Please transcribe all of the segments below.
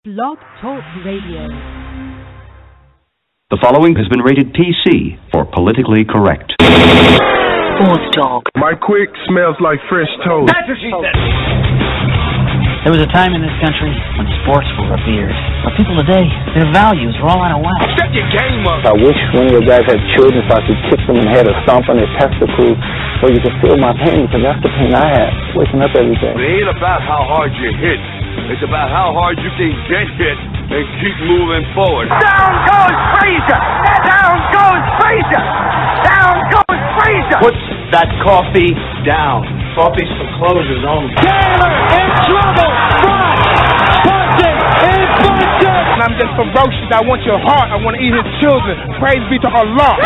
Blog Talk Radio. The following has been rated PC for politically correct. Sports Talk. My quick smells like fresh toast. That's what she said. There was a time in this country when sports were revered. But people today, their values are all out of whack. Step your game up. I wish one of you guys had children so I could kick them in the head or stomp on their testicles so you could feel my pain, because that's the pain I have, waking up every day. It ain't about how hard you hit. It's about how hard you can get hit and keep moving forward. Down goes Frazier! Down goes Frazier! Down goes Frazier! Put that coffee down. Coffee's for closers only. Taylor in trouble! Bunting is Bunting! And I'm just ferocious. I want your heart. I want to eat his children. Praise be to Allah.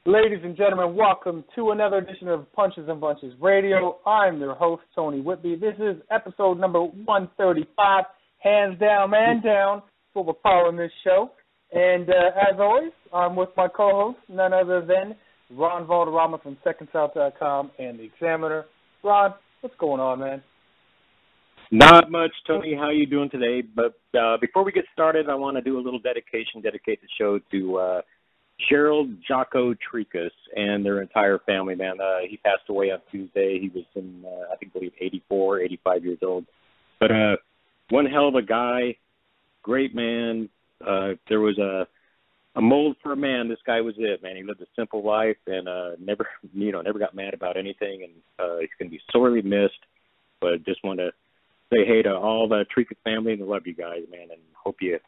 Ladies and gentlemen, welcome to another edition of Punches and Bunches Radio. I'm your host, Tony Whitby. This is episode number 135. Hands down, man down, for the power in this show. And as always, I'm with my co-host, none other than Ron Valderrama from SecondSouth.com and The Examiner. Ron, what's going on, man? Not much, Tony. How you doing today? But before we get started, I want to do a little dedicate the show to Cheryl Jocko Tricas and their entire family, man. He passed away on Tuesday. He was in, I believe 84, 85 years old. But one hell of a guy, great man. There was a mold for a man. This guy was it, man. He lived a simple life and never got mad about anything. And he's going to be sorely missed. But just want to say hey to all the Tricas family and love you guys, man, and hope you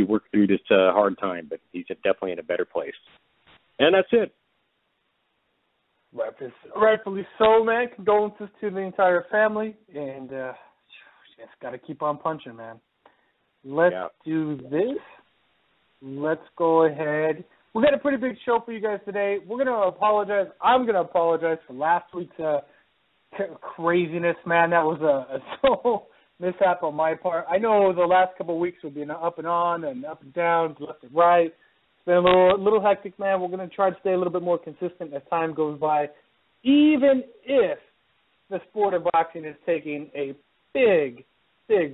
work through this hard time, but he's definitely in a better place. And that's it. Rightfully so, man. Condolences to the entire family, and just got to keep on punching, man. Let's do this. Let's go ahead. We got a pretty big show for you guys today. We're going to apologize. I'm going to apologize for last week's craziness, man. That was a mishap on my part. I know the last couple of weeks have been up and on and up and down, left and right. It's been a little hectic, man. We're going to try to stay a little bit more consistent as time goes by, even if the sport of boxing is taking a big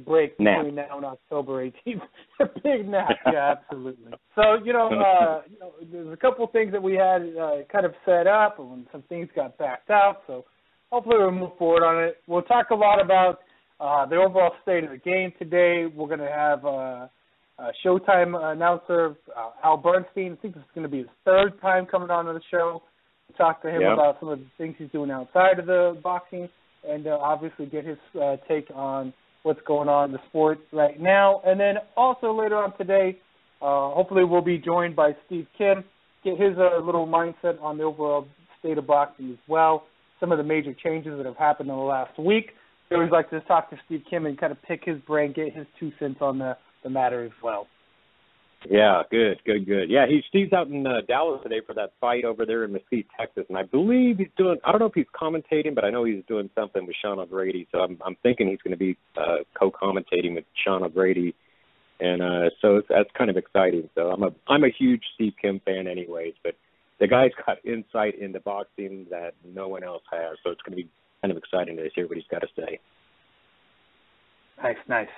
break between now and October 18th. A big nap, yeah, absolutely. So, there's a couple of things that we had kind of set up, and some things got backed out, so hopefully we'll move forward on it. We'll talk a lot about the overall state of the game today. We're going to have a Showtime announcer, Al Bernstein. I think this is going to be his third time coming on to the show. We'll talk to him about some of the things he's doing outside of the boxing and obviously get his take on what's going on in the sport right now. And then also later on today, hopefully we'll be joined by Steve Kim, get his little mindset on the overall state of boxing as well, some of the major changes that have happened in the last week. I always like to talk to Steve Kim and kind of pick his brain, get his 2 cents on the matter as well. Yeah, good. Yeah, Steve's out in Dallas today for that fight over there in Mesquite, Texas, and I believe he's doing, I don't know if he's commentating, but I know he's doing something with Sean O'Grady, so I'm thinking he's going to be co-commentating with Sean O'Grady, and so that's kind of exciting. So I'm a huge Steve Kim fan anyways, but the guy's got insight into boxing that no one else has, so it's going to be kind of exciting to hear what he's got to say. Nice.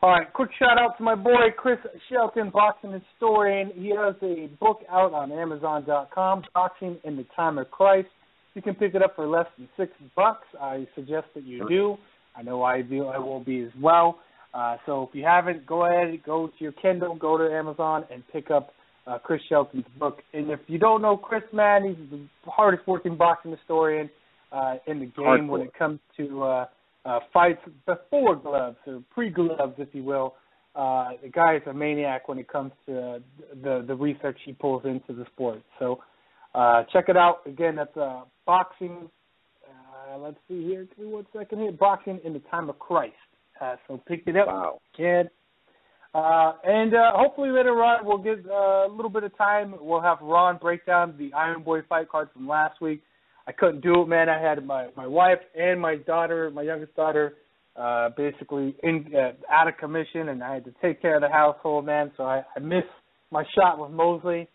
All right, quick shout-out to my boy, Chris Shelton, boxing historian. He has a book out on Amazon.com, Boxing in the Time of Christ. You can pick it up for less than $6. I suggest that you do. I know I do. I will be as well. So if you haven't, go ahead, go to your Kindle, go to Amazon, and pick up Chris Shelton's book. And if you don't know Chris, man, he's the hardest-working boxing historian in the game when it comes to fights before gloves or pre-gloves, if you will. The guy is a maniac when it comes to the research he pulls into the sport. So check it out. Again, that's boxing. Let's see here. Give me 1 second here. Boxing in the Time of Christ. So pick it up. Wow. Kid. And hopefully later on we'll get a little bit of time. We'll have Ron break down the Iron Boy fight card from last week. I couldn't do it, man. I had my wife and my daughter, my youngest daughter, basically out of commission, and I had to take care of the household, man. So I missed my shot with Mosley.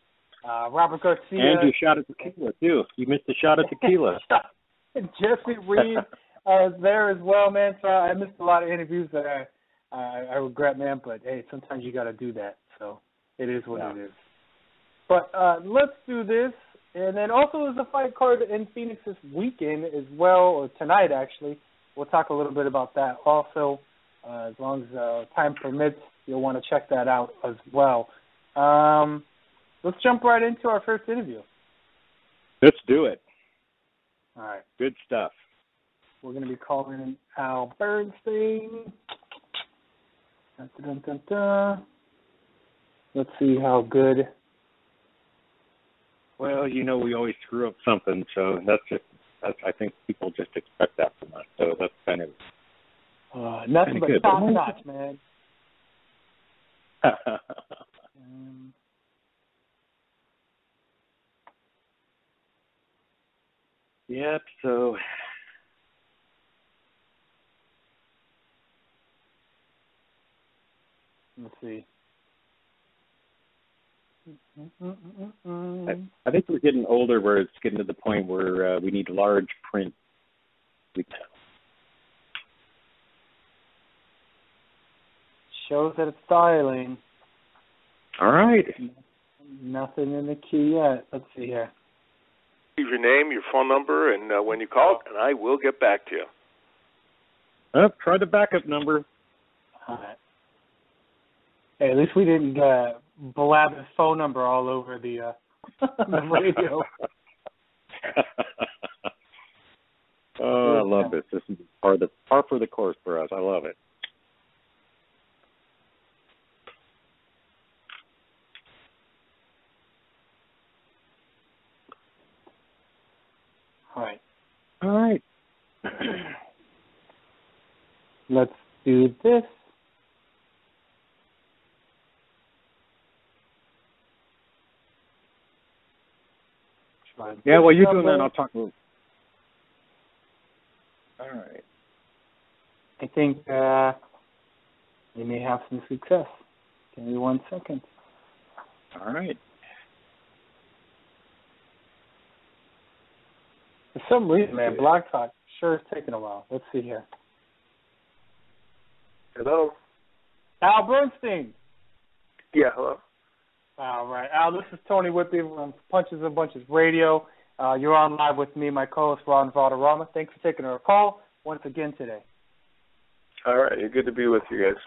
Robert Garcia. And you shot at tequila, too. You missed the shot at tequila. Jesse Reed is there as well, man. So I missed a lot of interviews that I regret, man. But hey, sometimes you got to do that. So it is what it is. But let's do this. And then also there's a fight card in Phoenix this weekend as well, or tonight actually. We'll talk a little bit about that also. As long as time permits, you'll want to check that out as well. Let's jump right into our first interview. Let's do it. All right. Good stuff. We're going to be calling in Al Bernstein. Dun, dun, dun, dun. Let's see how good. Well, we always screw up something, so I think people just expect that from us. So that's kind of nothing but good. Top notch, man. Yep. So. Let's see. I think we're getting older where it's getting to the point where we need large print. Shows that it's dialing. All right. Nothing in the queue yet. Let's see here. Leave your name, your phone number, and when you call, and I will get back to you. Try the backup number. All right. Hey, at least we didn't blab his phone number all over the radio. I love this. This is par for the course for us. I love it. All right. Let's do this. Yeah, while you're doing that, I'll talk a little. All right. I think we may have some success. Give me 1 second. All right. For some reason, man, Blog Talk sure is taking a while. Let's see here. Hello? Al Bernstein. Yeah, hello. All right. Al, this is Tony Whitby from Punches and Bunches Radio. You're on live with me, my co-host, Ron Valderrama. Thanks for taking our call once again today. All right. Good to be with you guys.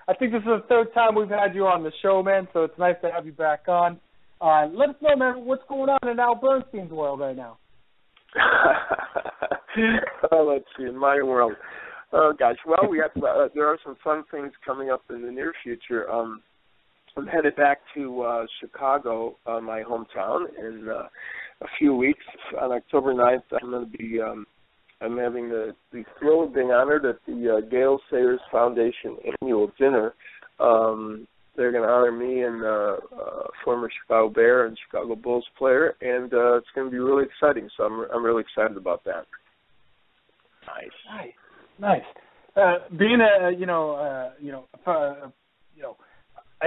I think this is the third time we've had you on the show, man, so it's nice to have you back on. Let us know, man, what's going on in Al Bernstein's world right now. Let's see, in my world. Oh, gosh. Well, we have there are some fun things coming up in the near future. I'm headed back to Chicago, my hometown, in a few weeks. On October 9th, I'm going to be I'm having the thrill of being honored at the Gale Sayers Foundation annual dinner. They're going to honor me and former Chicago Bear and Chicago Bulls player, and it's going to be really exciting. So I'm really excited about that. Nice. Being a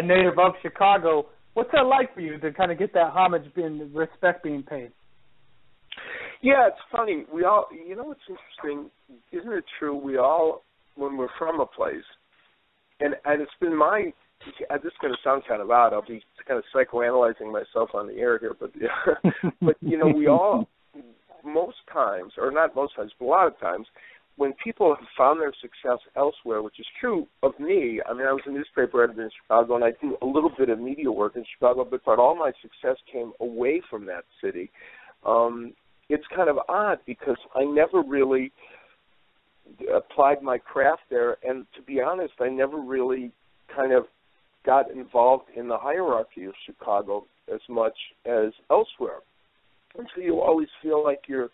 native of Chicago, what's that like for you to kind of get that homage, respect being paid? Yeah, it's funny. We all, what's interesting, isn't it true? We all, when we're from a place, and it's been this is going to sound kind of odd. I'll be kind of psychoanalyzing myself on the air here, but we all, most times, or not most times, but a lot of times, when people have found their success elsewhere, which is true of me. I mean, I was a newspaper editor in Chicago, and I do a little bit of media work in Chicago, but all my success came away from that city. It's kind of odd because I never really applied my craft there, and to be honest, I never really kind of got involved in the hierarchy of Chicago as much as elsewhere. And so you always feel like you're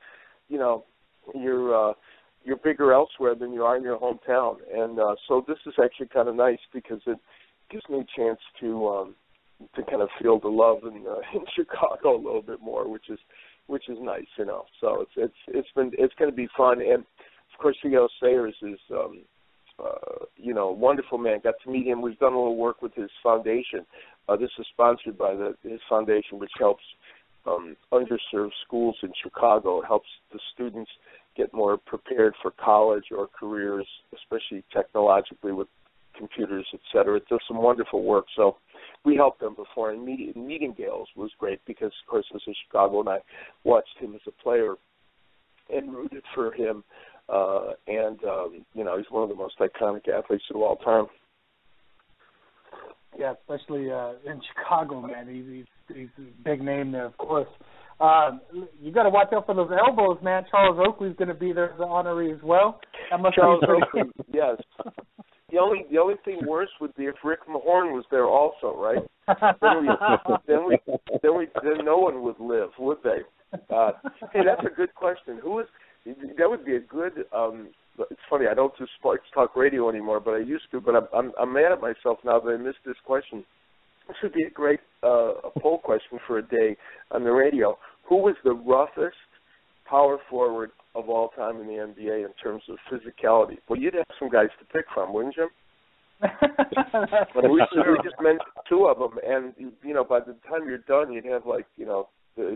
bigger elsewhere than you are in your hometown. And so this is actually kind of nice because it gives me a chance to kind of feel the love in Chicago a little bit more, which is nice, So it's going to be fun. And of course, Gale Sayers is wonderful man. Got to meet him. We've done a little work with his foundation. This is sponsored by his foundation, which helps underserved schools in Chicago. It helps the students get more prepared for college or careers, especially technologically with computers, et cetera. It does some wonderful work. So we helped them before. And meeting Gales was great because, of course, I was in Chicago and I watched him as a player and rooted for him. He's one of the most iconic athletes of all time. Yeah, especially in Chicago, man. He's a big name there, of course. You got to watch out for those elbows, man. Charles Oakley's going to be there as an honoree as well. That must Charles be Oakley, yes. The only thing worse would be if Rick Mahorn was there also, right? then no one would live, would they? Hey, that's a good question. That would be a good. It's funny, I don't do sports talk radio anymore, but I used to. But I'm mad at myself now that I missed this question. This would be a great a poll question for a day on the radio. Who was the roughest power forward of all time in the NBA in terms of physicality? Well, you'd have some guys to pick from, wouldn't you? We just mentioned two of them, and by the time you're done, you'd have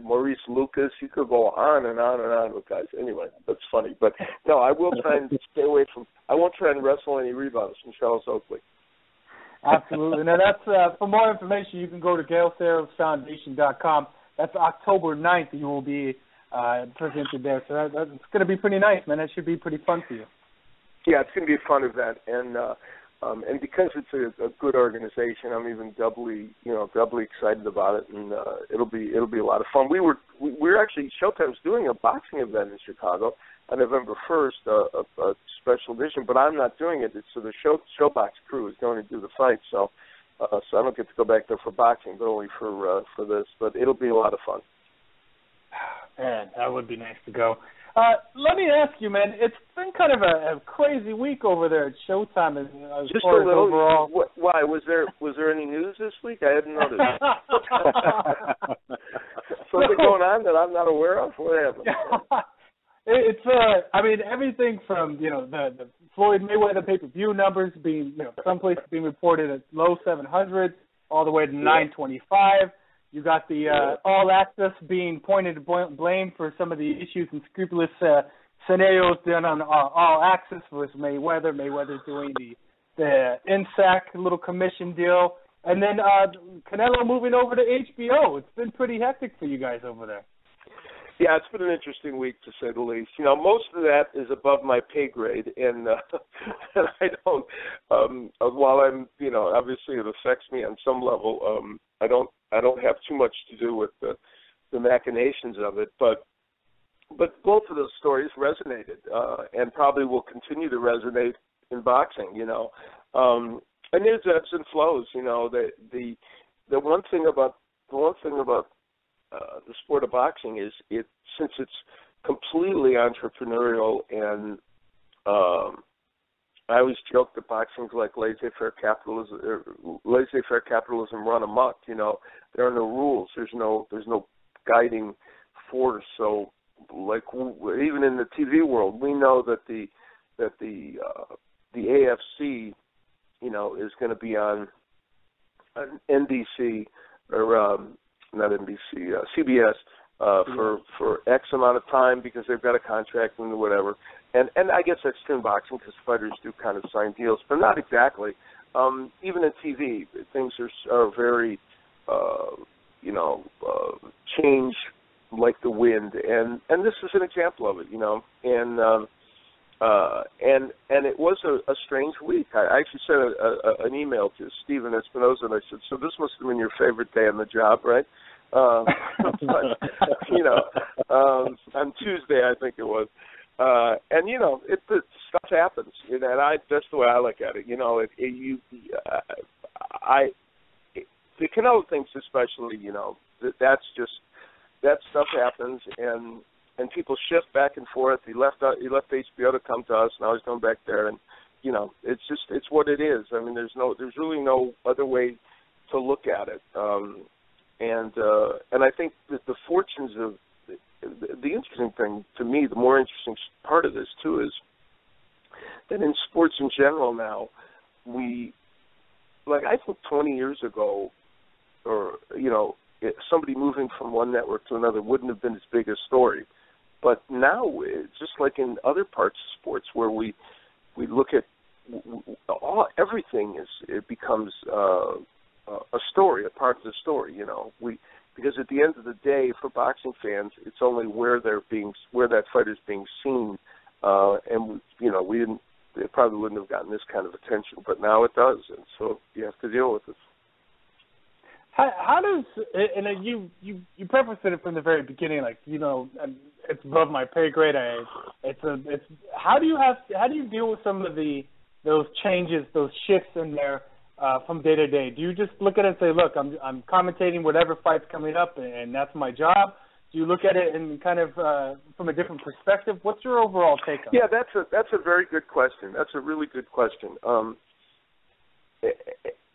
Maurice Lucas. You could go on and on and on with guys. Anyway, that's funny. But no, I will try and stay away from. I won't try and wrestle any rebounds from Charles Oakley. Absolutely. Now, that's for more information, you can go to GaleSarosFoundation.com. That's October 9th. You will be presented there. So that's going to be pretty nice, man. That should be pretty fun for you. Yeah, it's going to be a fun event, and because it's a good organization, I'm even doubly excited about it, and it'll be a lot of fun. We're actually Showtime's doing a boxing event in Chicago on November 1st, a special edition, but I'm not doing it. So the Showbox crew is going to do the fight, so I don't get to go back there for boxing, but only for this. But it'll be a lot of fun. Man, that would be nice to go. Let me ask you, man. It's been kind of a crazy week over there at Showtime as Just far a little. As overall. Why was there any news this week? I hadn't noticed. Something going on that I'm not aware of. What happened? It's everything from the Floyd Mayweather pay-per-view numbers being some places being reported at low 700 all the way to 925. You got the All Access being pointed to blame for some of the issues and scrupulous scenarios done on All Access versus Mayweather. Mayweather doing the INSAC little commission deal, and then Canelo moving over to HBO. It's been pretty hectic for you guys over there. Yeah, it's been an interesting week, to say the least. Most of that is above my pay grade, and I don't. While I'm, obviously it affects me on some level. I don't have too much to do with the machinations of it, but both of those stories resonated, and probably will continue to resonate in boxing. And there's ebbs and flows. The one thing about the sport of boxing is since it's completely entrepreneurial, and I always joke that boxing's like laissez-faire capitalism run amok. There are no rules. There's no guiding force. So, even in the TV world, we know that the AFC, is going to be on NBC or not NBC, CBS for X amount of time because they've got a contract and whatever. And I guess that's true in boxing because fighters do kind of sign deals, but not exactly. Even in TV, things are very, change like the wind, and this is an example of it, and it was a strange week. I actually sent an email to Steven Espinoza, and I said, so this must have been your favorite day on the job, right? But, on Tuesday, I think it was. And stuff happens, and that's the way I look at it. The Canelo things especially, that stuff happens, and people shift back and forth. He left HBO to come to us. Now he's going back there, and it's what it is. I mean, there's really no other way to look at it. And I think that the fortunes of the interesting thing to me, the more interesting part of this too, is that in sports in general now, I think 20 years ago, or somebody moving from one network to another wouldn't have been as big a story. But now, just like in other parts of sports where we look at everything it becomes a story, a part of the story. Because at the end of the day, for boxing fans, it's only where that fighter's being seen, and it probably wouldn't have gotten this kind of attention, but now it does, and so you have to deal with it. How does, and you prefaced it from the very beginning, like, it's above my pay grade. How do you deal with some of those changes, those shifts in there from day to day? Do you just look at it and say, look, I'm commentating whatever fight's coming up, and that's my job? Do you look at it and kind of from a different perspective? What's your overall take on it? Yeah, that's a very good question. That's a really good question.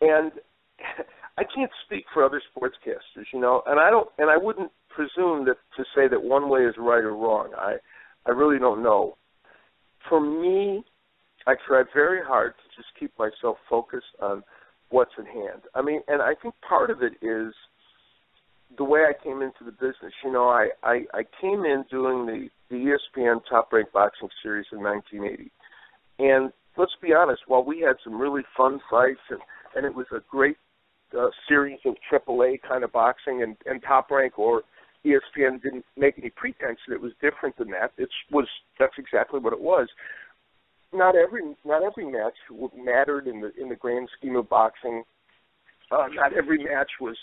And I can't speak for other sportscasters, and I wouldn't presume to say that one way is right or wrong. I really don't know. For me, I try very hard to just keep myself focused on what's at hand. I mean, and I think part of it is the way I came into the business. I came in doing the ESPN Top Rank Boxing Series in 1980. And let's be honest, while we had some really fun fights and it was a great series of AAA kind of boxing and Top Rank or ESPN didn't make any pretense that it was different than that. That's exactly what it was. Not every match mattered in the grand scheme of boxing. Not every match was,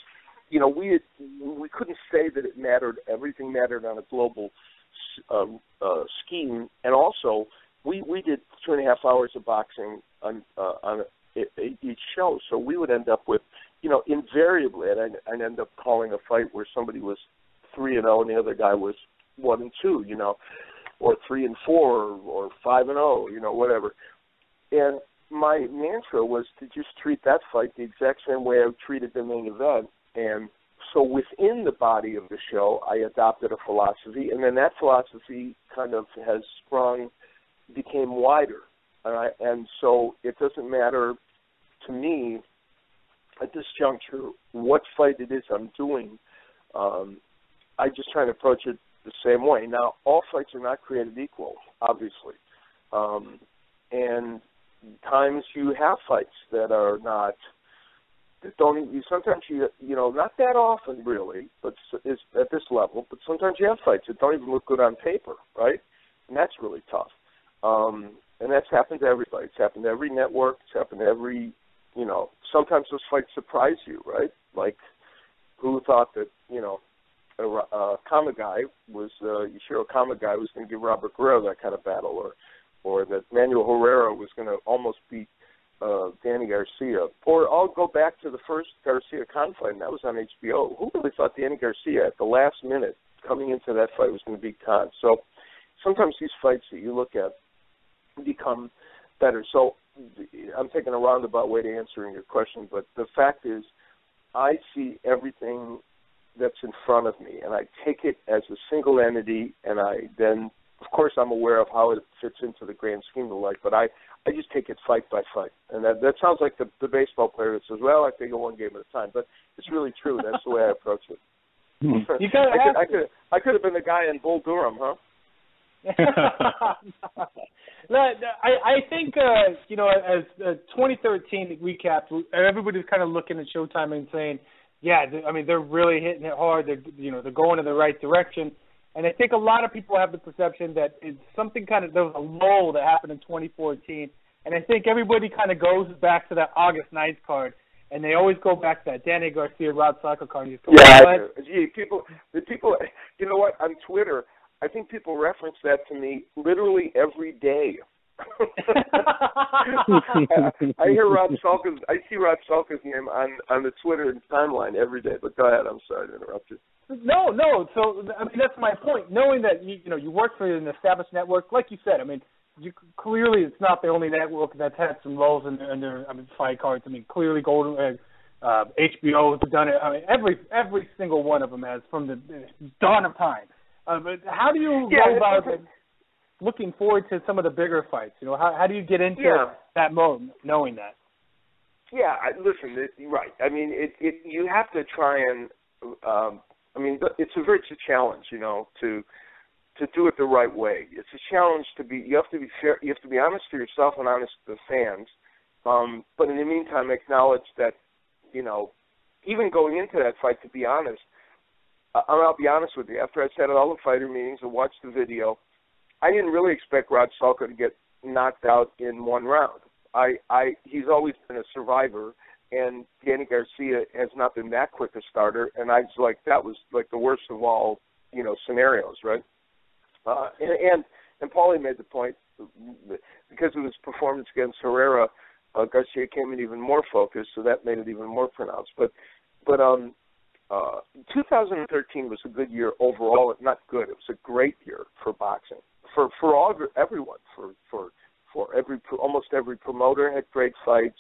we couldn't say that it mattered. Everything mattered on a global scheme, and also we did 2.5 hours of boxing on each show, so we would end up with, invariably, and I'd end up calling a fight where somebody was 3-0 and the other guy was 1-2, or 3-4, or 5-0, whatever. And my mantra was to just treat that fight the exact same way I treated the main event. And so within the body of the show, I adopted a philosophy, and then that philosophy kind of has became wider. And so it doesn't matter to me at this juncture what fight it is I'm doing. I just try to approach it the same way. Now, all fights are not created equal, obviously. And times you have fights that are not, that don't, sometimes not that often really, but is at this level, but sometimes you have fights that don't even look good on paper, right? And that's really tough. And that's happened to everybody. It's happened to every network. It's happened to every, sometimes those fights surprise you, right? Like, who thought that, Kamagai was, Yashiro Kamagai was going to give Robert Guerrero that kind of battle, or that Manuel Herrera was going to almost beat Danny Garcia. Or I'll go back to the first Garcia-Khan fight, and that was on HBO. Who really thought Danny Garcia at the last minute coming into that fight was going to beat Khan? So sometimes these fights that you look at become better. So I'm taking a roundabout way to answering your question, but the fact is I see everything that's in front of me, and I take it as a single entity, and I then, of course, I'm aware of how it fits into the grand scheme of life, but I just take it fight by fight. And that sounds like the baseball player that says, well, I take it one game at a time, but it's really true. That's the way I approach it. I could have been the guy in Bull Durham, huh? I think, as 2013 recapped, everybody's kind of looking at Showtime and saying, yeah, I mean, they're really hitting it hard. They're going in the right direction. And I think a lot of people have the perception that it's something there was a lull that happened in 2014. And I think everybody kind of goes back to that August 9th card. And they always go back to that Danny Garcia, Rod Sacco card. People, you know what, on Twitter, I think people reference that to me literally every day. I see Rod Salka's name on the Twitter timeline every day. But go ahead. I'm sorry to interrupt you. No. So I mean, that's my point. Knowing that you work for an established network, like you said. I mean, clearly it's not the only network that's had some lulls in their fight cards. I mean, clearly HBO has done it. I mean, every single one of them has from the dawn of time. But how do you go about looking forward to some of the bigger fights? How do you get into that mode, knowing that? Yeah, listen, right. I mean, you have to try and I mean, it's a challenge, you know, to do it the right way. It's a challenge you have to be fair, you have to be honest to yourself and honest to the fans. But in the meantime, acknowledge that, you know, even going into that fight, to be honest, I'll be honest with you. After I sat at all the fighter meetings and watched the video, I didn't really expect Rod Salka to get knocked out in one round. He's always been a survivor, and Danny Garcia has not been that quick a starter, and I was like, that was like the worst of all, you know, scenarios, right? And Paulie made the point, because of his performance against Herrera, Garcia came in even more focused, so that made it even more pronounced. But 2013 was a good year overall. Not good. It was a great year for boxing for everyone. Almost every promoter had great fights.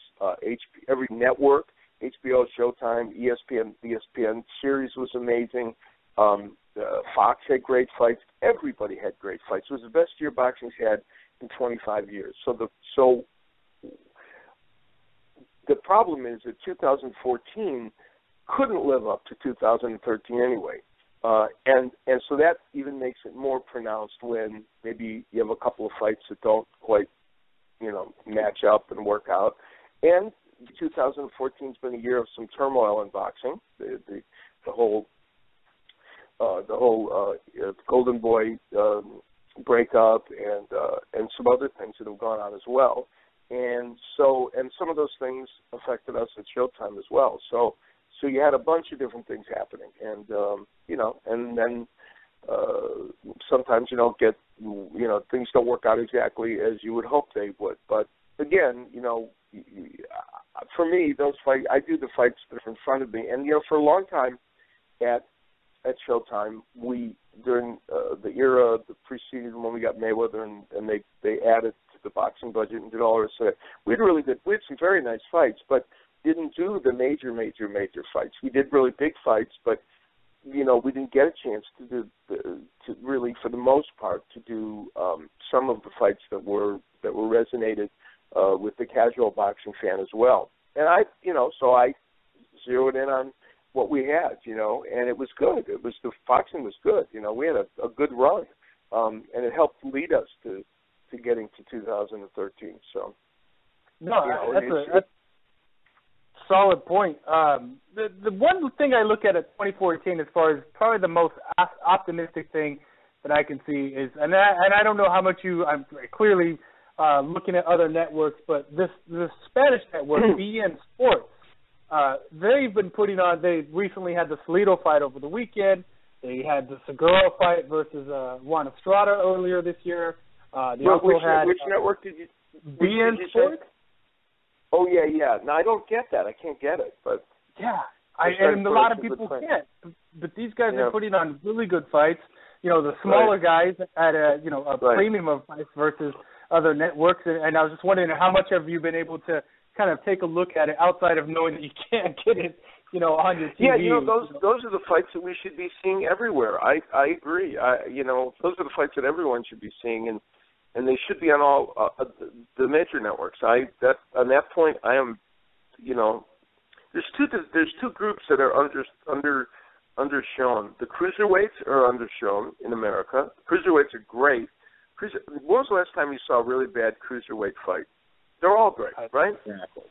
Every network, HBO, Showtime, ESPN series was amazing. Fox had great fights. Everybody had great fights. It was the best year boxing's had in 25 years. So the problem is that 2014 couldn't live up to 2013 anyway. And so that even makes it more pronounced when maybe you have a couple of fights that don't quite, you know, match up and work out. And 2014's been a year of some turmoil in boxing. The whole Golden Boy breakup and some other things that have gone on as well. And some of those things affected us at Showtime as well. So you had a bunch of different things happening, and you know, and then sometimes you don't get, you know, things don't work out exactly as you would hope they would. But again, you know, for me, those fights, I do the fights that are in front of me, and you know, for a long time at Showtime, we during the era the preceding when we got Mayweather and they added to the boxing budget and did all this. We had some very nice fights, but didn't do the major fights. We did really big fights, but you know, we didn't get a chance to really, for the most part, to do some of the fights that resonated with the casual boxing fan as well. And I zeroed in on what we had, you know, and it was good. The boxing was good. You know, we had a good run, and it helped lead us to getting to 2013. So, no, you know, that's solid point. The one thing I look at 2014 as far as probably the most optimistic thing that I can see is, and I don't know how much I'm clearly looking at other networks, but the Spanish network, BN Sports, they've been putting on. They recently had the Salido fight over the weekend. They had the Segura fight versus Juan Estrada earlier this year. Which network did you? BN Sports. Oh yeah. No, I don't get that. I can't get it, but yeah, and a lot of people can't. But these guys are putting on really good fights. You know, the smaller guys at a premium of fights versus other networks. And I was just wondering, how much have you been able to kind of take a look at it outside of knowing that you can't get it, you know, on your TV? Yeah, you know, those are the fights that we should be seeing everywhere. I agree. You know, those are the fights that everyone should be seeing, and they should be on all the major networks. On that point, I am, you know, there's two groups that are undershown. The cruiserweights are undershown in America. Cruiserweights are great. When was the last time you saw a really bad cruiserweight fight? They're all great, right? Exactly.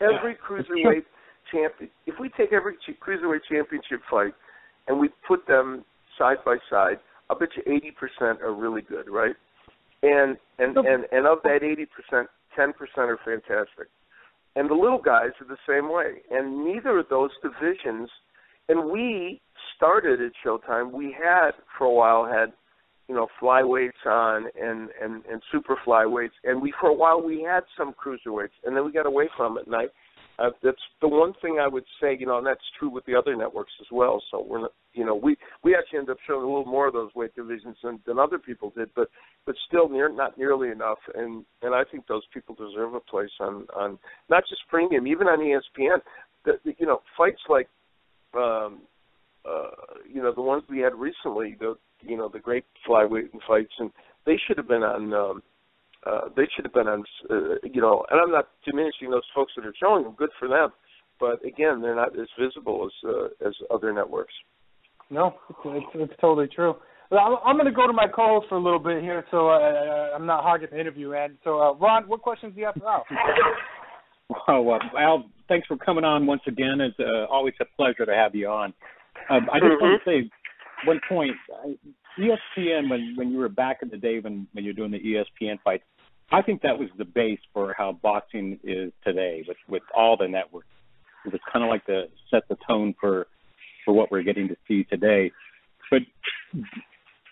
Every cruiserweight champion. If we take every cruiserweight championship fight and we put them side by side, I'll bet you 80% are really good, right? And of that 80%, 10% are fantastic. And the little guys are the same way. And neither of those divisions, and we started at Showtime, we had, for a while, you know, flyweights on and super flyweights, and for a while we had some cruiserweights, and then we got away from it. And that's the one thing I would say, you know, and that's true with the other networks as well. So we're not, you know, we actually ended up showing a little more of those weight divisions than other people did, but still not nearly enough. And I think those people deserve a place on not just premium, even on ESPN. You know, fights like you know, the ones we had recently, the great flyweight fights, and they should have been on. You know, and I'm not diminishing those folks that are showing them. Good for them, but again, they're not as visible as other networks. No, it's totally true. Well, I'm going to go to my co-host for a little bit here, so I'm not hogging the interview, Ed. So, Ron, what questions do you have for Al? Oh, Al, thanks for coming on once again. It's always a pleasure to have you on. I just want to say one point. ESPN, when you were back in the day when you were doing the ESPN fights, I think that was the base for how boxing is today with all the networks. It was kind of like to set the tone for what we're getting to see today. But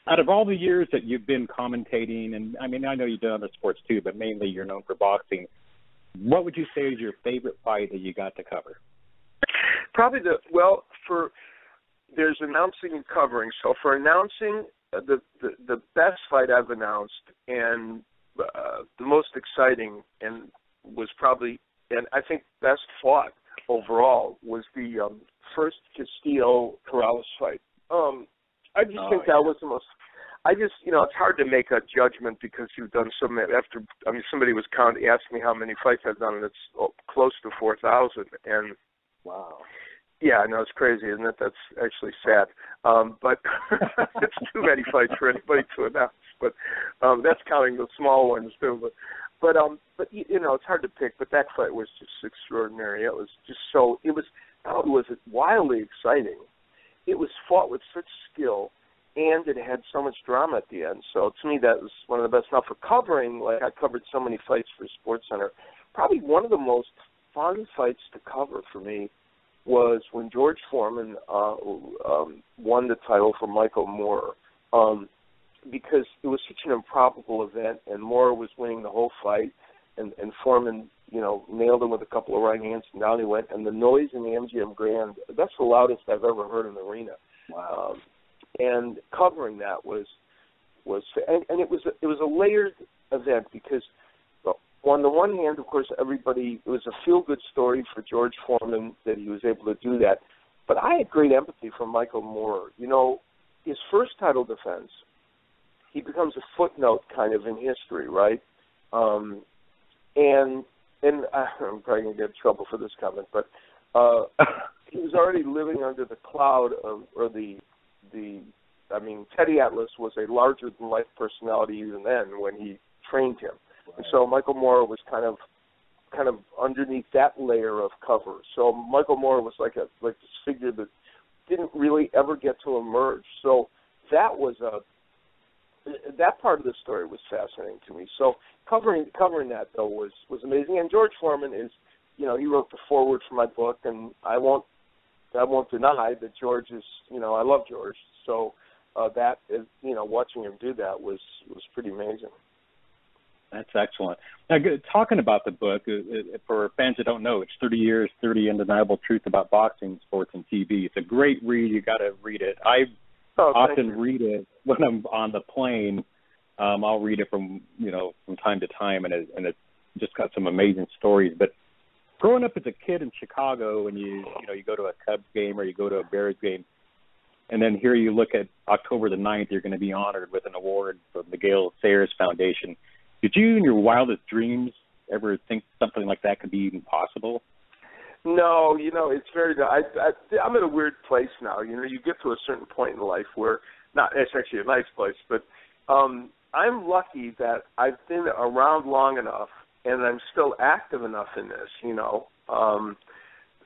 out of all the years that you've been commentating, and I mean, I know you've done other sports too, but mainly you're known for boxing, what would you say is your favorite fight that you got to cover? Probably there's announcing and covering. So for announcing, the best fight I've announced and the most exciting and was probably, and I think best fought overall, was the first Castillo-Corrales fight. I just think that was the most. It's hard to make a judgment because you've done so many. Somebody was asking me how many fights I've done, and it's close to 4,000. And wow. Yeah, I know, it's crazy, isn't it? That's actually sad. But it's too many fights for anybody to announce. But that's counting the small ones too. But it's hard to pick. But that fight was just extraordinary. It was just so. It was wildly exciting. It was fought with such skill, and it had so much drama at the end. So to me, that was one of the best. Now for covering, like I covered so many fights for SportsCenter, probably one of the most fun fights to cover for me was when George Foreman won the title for Michael Moore, because it was such an improbable event, and Moore was winning the whole fight, and Foreman, nailed him with a couple of right hands, and down he went, and the noise in the MGM Grand, that's the loudest I've ever heard in the arena. Wow. And covering that was and it was a layered event because on the one hand, of course, it was a feel-good story for George Foreman that he was able to do that. But I had great empathy for Michael Moore. His first title defense, he becomes a footnote kind of in history, right? And I'm probably going to get in trouble for this comment, but he was already living under the cloud Teddy Atlas was a larger-than-life personality even then when he trained him. Right. And so Michael Moore was kind of underneath that layer of cover. So Michael Moore was like this figure that didn't really ever get to emerge. So that part of the story was fascinating to me. So covering that though was amazing. And George Foreman is, he wrote the foreword for my book, and I won't deny that George is, I love George. So that is, watching him do that was pretty amazing. That's excellent. Now, talking about the book, for fans that don't know, it's 30 Years, 30 Undeniable Truth About Boxing, Sports, and TV. It's a great read. You got to read it. I often read it when I'm on the plane. I'll read it from time to time, and it's just got some amazing stories. But growing up as a kid in Chicago, and you go to a Cubs game or you go to a Bears game, and then here you look at October the 9th, you're going to be honored with an award from the Gale Sayers Foundation. Did you, in your wildest dreams, ever think something like that could be even possible? No, it's very. I'm in a weird place now. You get to a certain point in life where, it's actually a nice place, but I'm lucky that I've been around long enough, and I'm still active enough in this.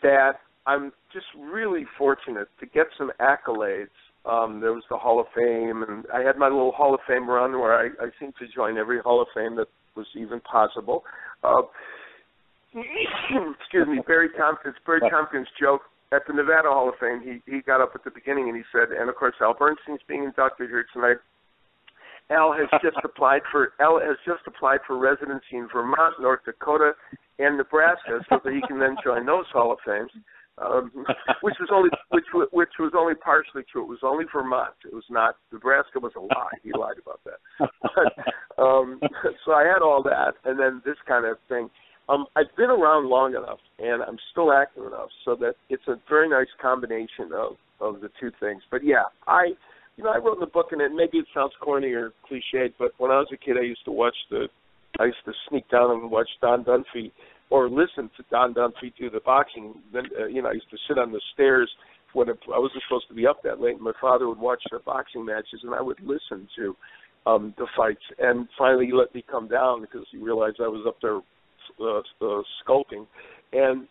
That I'm just really fortunate to get some accolades. There was the Hall of Fame, and I had my little Hall of Fame run where I seemed to join every Hall of Fame that was even possible. Excuse me, Barry Tompkins joke at the Nevada Hall of Fame. He got up at the beginning and he said, and of course Al Bernstein's being inducted here tonight. Al has just applied for residency in Vermont, North Dakota, and Nebraska, so that he can then join those Hall of Fames. Which was only partially true. It was only Vermont. It was not Nebraska. Was a lie. He lied about that. But, so I had all that, and then this kind of thing. I've been around long enough, and I'm still active enough, so that it's a very nice combination of the two things. But yeah, I wrote in the book, and maybe it sounds corny or cliched, but when I was a kid, I used to sneak down and watch Don Dunphy or listen to Don Dunphy do the boxing. Then I used to sit on the stairs when I wasn't supposed to be up that late. My father would watch the boxing matches, and I would listen to the fights. And finally, he let me come down because he realized I was up there skulking. And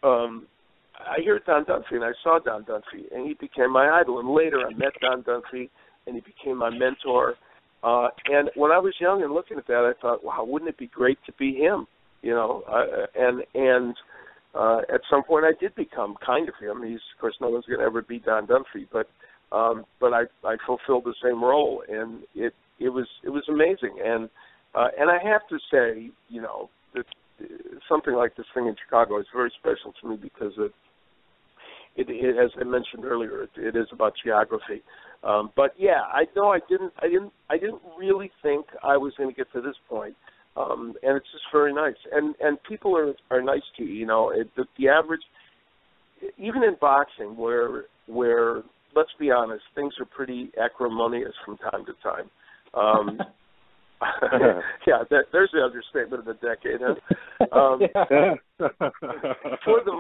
I hear Don Dunphy, and I saw Don Dunphy, and he became my idol. And later, I met Don Dunphy, and he became my mentor. And when I was young and looking at that, I thought, wow, wouldn't it be great to be him? At some point, I did become kind of him. Of course, no one's going to ever be Don Dunphy, but I fulfilled the same role, and it was amazing. And I have to say, that something like this thing in Chicago is very special to me because it as I mentioned earlier, it is about geography. But yeah, I didn't really think I was going to get to this point. And it's just very nice, and people are nice to you. The average, even in boxing, where let's be honest, things are pretty acrimonious from time to time. Yeah, there's the understatement of the decade. Huh? For the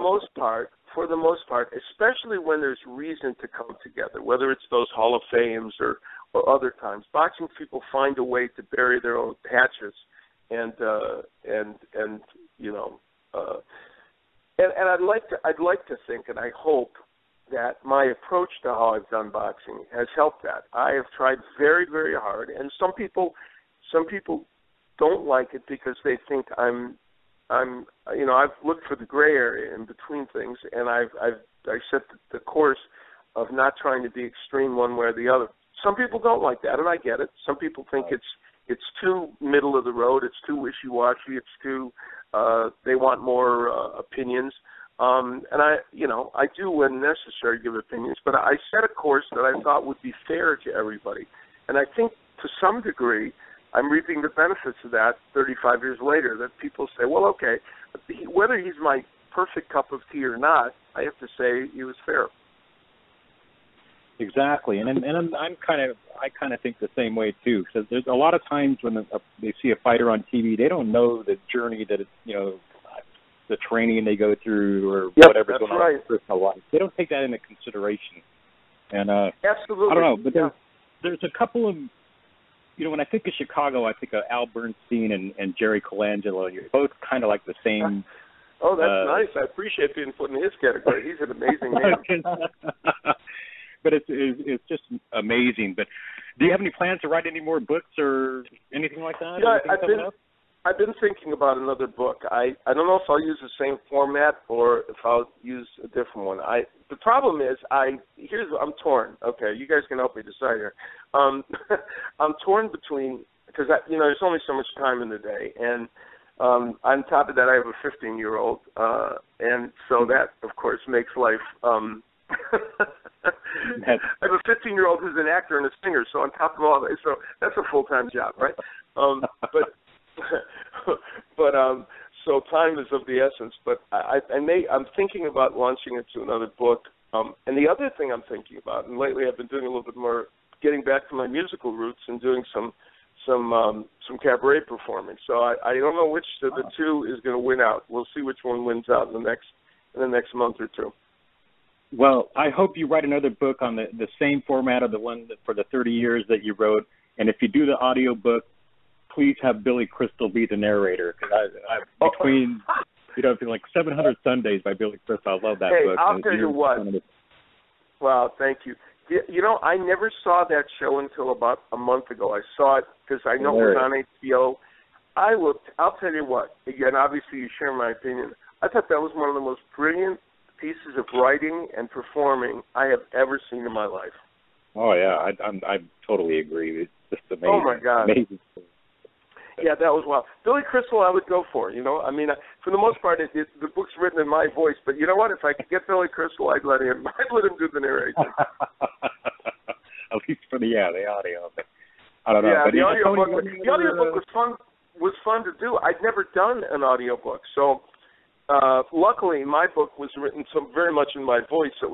most part, especially when there's reason to come together, whether it's those Hall of Fames or other times, boxing people find a way to bury their own hatchets. And I'd like to think, and I hope that my approach to how I've done boxing has helped that. I have tried very, very hard, and some people don't like it because they think I've looked for the gray area in between things, and I set the course of not trying to be extreme one way or the other. Some people don't like that, and I get it. Some people think it's too middle of the road. It's too wishy-washy. It's too they want more opinions. And I do when necessary give opinions, but I set a course that I thought would be fair to everybody. And I think to some degree I'm reaping the benefits of that 35 years later, that people say, well, okay, whether he's my perfect cup of tea or not, I have to say he was fair. Exactly, and I kind of think the same way too. Because there's a lot of times when they see a fighter on TV, they don't know the journey that the training they go through or whatever's going on in their personal life. They don't take that into consideration. And absolutely, I don't know, but there's a couple of when I think of Chicago, I think of Al Bernstein and Jerry Colangelo. You're both kind of like the same. Oh, that's nice. I appreciate being put in his category. He's an amazing man. But it's just amazing. But do you have any plans to write any more books or anything like that? Yeah, I've been thinking about another book. I don't know if I'll use the same format or if I'll use a different one. The problem is I'm torn. Okay, you guys can help me decide here. I'm torn between because there's only so much time in the day, and on top of that, I have a 15-year-old, and so that of course makes life. I have a 15-year-old who's an actor and a singer, so on top of all that, so that's a full-time job, right? So time is of the essence. But I'm thinking about launching into another book. And the other thing I'm thinking about, and lately I've been doing a little bit more, getting back to my musical roots and doing some cabaret performing. So I don't know which of the two is going to win out. We'll see which one wins out in the next month or two. Well, I hope you write another book on the same format of the one for the 30 years that you wrote. And if you do the audio book, please have Billy Crystal be the narrator. Because between, like 700 Sundays by Billy Crystal, I love that book. Hey, I'll tell you what. Wow, thank you. I never saw that show until about a month ago. I saw it because I know it was on HBO. I'll tell you what. Again, obviously you share my opinion. I thought that was one of the most brilliant pieces of writing and performing I have ever seen in my life. Oh yeah, I totally agree. It's just amazing. Oh my God. Amazing. Yeah, that was wild. Billy Crystal, I would go for. For the most part, the book's written in my voice. But you know what? If I could get Billy Crystal, I'd let him do the narration. At least for the audio. I don't know. Yeah, but the audiobook was fun to do. I'd never done an audiobook, so. Luckily, my book was written very much in my voice, so it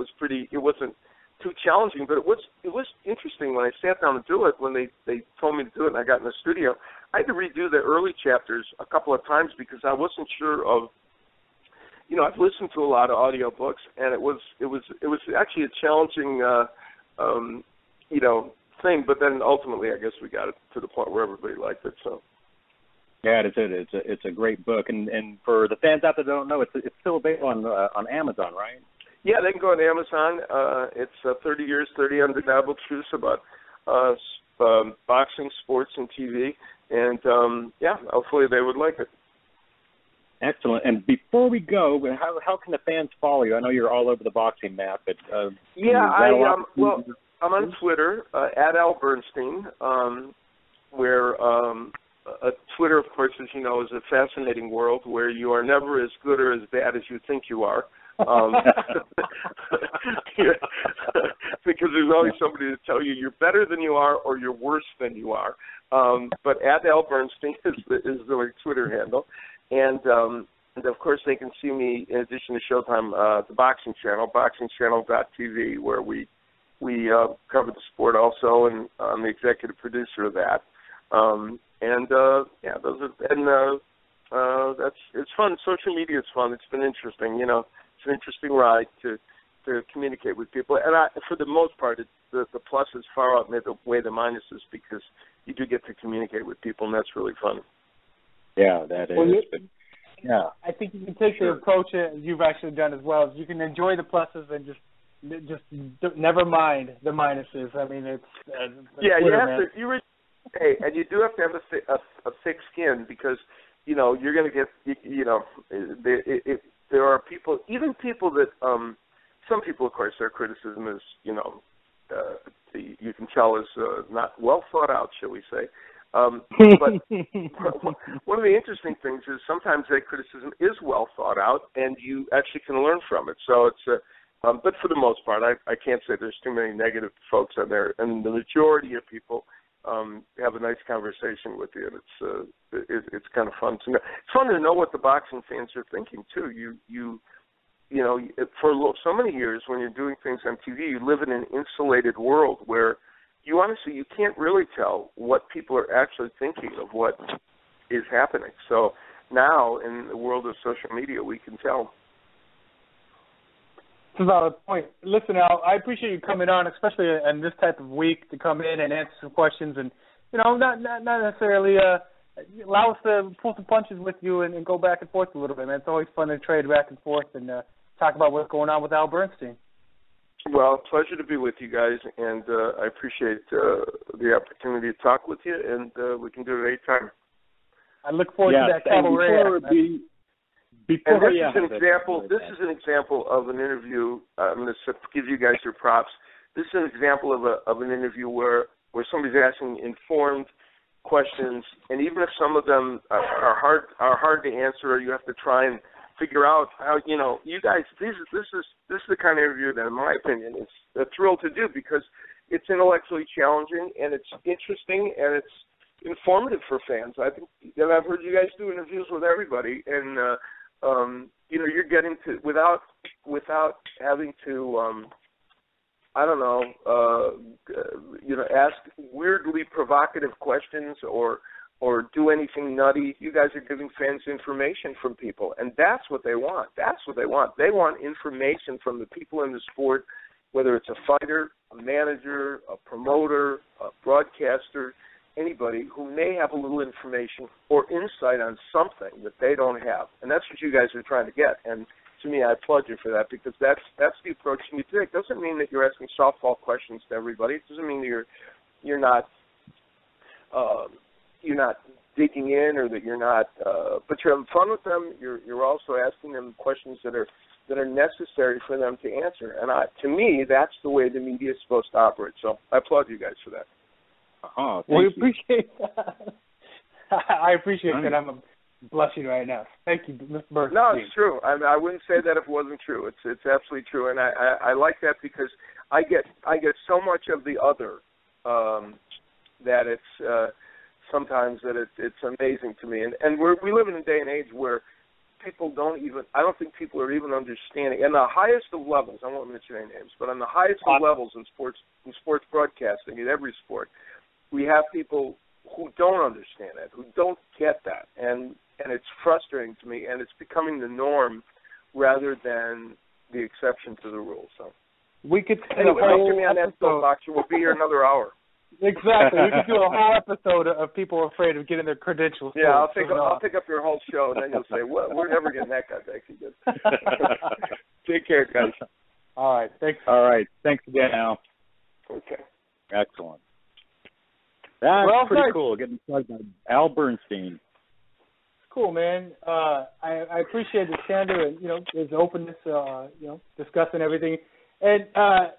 wasn't too challenging, but it was interesting when I sat down to do it, when they told me to do it and I got in the studio. I had to redo the early chapters a couple of times because I wasn't sure of I've listened to a lot of audiobooks, and it was actually a challenging, thing. But then ultimately, I guess we got it to the point where everybody liked it. So. Yeah, it's a great book, and for the fans out there that don't know, it's still available on Amazon, right? Yeah, they can go on Amazon. It's 30 Years, 30 Undeniable Truths about boxing, sports, and TV, and hopefully they would like it. Excellent. And before we go, how can the fans follow you? I know you're all over the boxing map, but I'm on Twitter at Al Bernstein, where Twitter, of course, as you know, is a fascinating world where you are never as good or as bad as you think you are. Because there's always somebody to tell you you're better than you are or you're worse than you are. But at Al Bernstein is the Twitter handle. And of course, they can see me, in addition to Showtime, the Boxing Channel, boxingchannel.tv, where we cover the sport also, and I'm the executive producer of that. It's fun. Social media is fun. It's been interesting. It's an interesting ride to communicate with people. And for the most part, the pluses far outweigh the minuses because you do get to communicate with people, and that's really fun. Yeah, that is. Well, I think you can take the approach that you've actually done as well. You can enjoy the pluses and just never mind the minuses. I mean, it's you have to. And you do have to have a thick skin because you're going to get there are people, even people that some people, of course, their criticism is you can tell is not well thought out, shall we say. But one of the interesting things is sometimes that criticism is well thought out, and you actually can learn from it. So it's but for the most part, I can't say there's too many negative folks on there, and the majority of people have a nice conversation with you. And it's kind of fun to know. It's fun to know what the boxing fans are thinking too. You for so many years when you're doing things on TV, you live in an insulated world where you honestly you can't really tell what people are actually thinking of what is happening. So now in the world of social media, we can tell. That's a valid point. Listen, Al, I appreciate you coming on, especially in this type of week, to come in and answer some questions and, not necessarily allow us to pull some punches with you and go back and forth a little bit, man. It's always fun to trade back and forth and talk about what's going on with Al Bernstein. Well, pleasure to be with you guys, and I appreciate the opportunity to talk with you, and we can do it anytime. I look forward to that cabaret. This is an example of an interview. I'm going to give you guys your props. This is an example of an interview where somebody's asking informed questions, and even if some of them are hard to answer, or you have to try and figure out how you guys. This is the kind of interview that, in my opinion, is a thrill to do because it's intellectually challenging and it's interesting and it's informative for fans. I think that I've heard you guys do interviews with everybody, and you're getting to without having to ask weirdly provocative questions or do anything nutty. You guys are giving fans information from people, and that's what they want. They want information from the people in the sport, whether it's a fighter, a manager, a promoter, a broadcaster, anybody who may have a little information or insight on something that they don't have. And that's what you guys are trying to get. And to me, I applaud you for that because that's the approach you take. It doesn't mean that you're asking softball questions to everybody. It doesn't mean that you're not digging in or that you're not but you're having fun with them. You're also asking them questions that are necessary for them to answer. And to me, that's the way the media is supposed to operate. So I applaud you guys for that. We appreciate that. I appreciate that. I'm blushing right now. Thank you, Mr. Bernstein. No, it's true. I wouldn't say that if it wasn't true. It's absolutely true, and I like that because I get so much of the other that it's sometimes that it's amazing to me. And we live in a day and age where people I don't think people are even understanding. And the highest of levels, I won't mention any names, but on the highest of levels in sports broadcasting, in every sport, we have people who don't understand it, who don't get that, and it's frustrating to me, and it's becoming the norm rather than the exception to the rule. So we could anyway, don't get me on that soapbox. We'll be here another hour. Exactly. We could do a whole episode of people afraid of getting their credentials. Yeah, I'll pick up your whole show, and then you'll say, "What? We're never getting that guy back again." Take care, guys. All right. Thanks. All right. Thanks again, Al. Okay. Excellent. That's pretty cool. Getting plugged by Al Bernstein. Cool, man. I appreciate his candor and his openness. Discussing everything, and I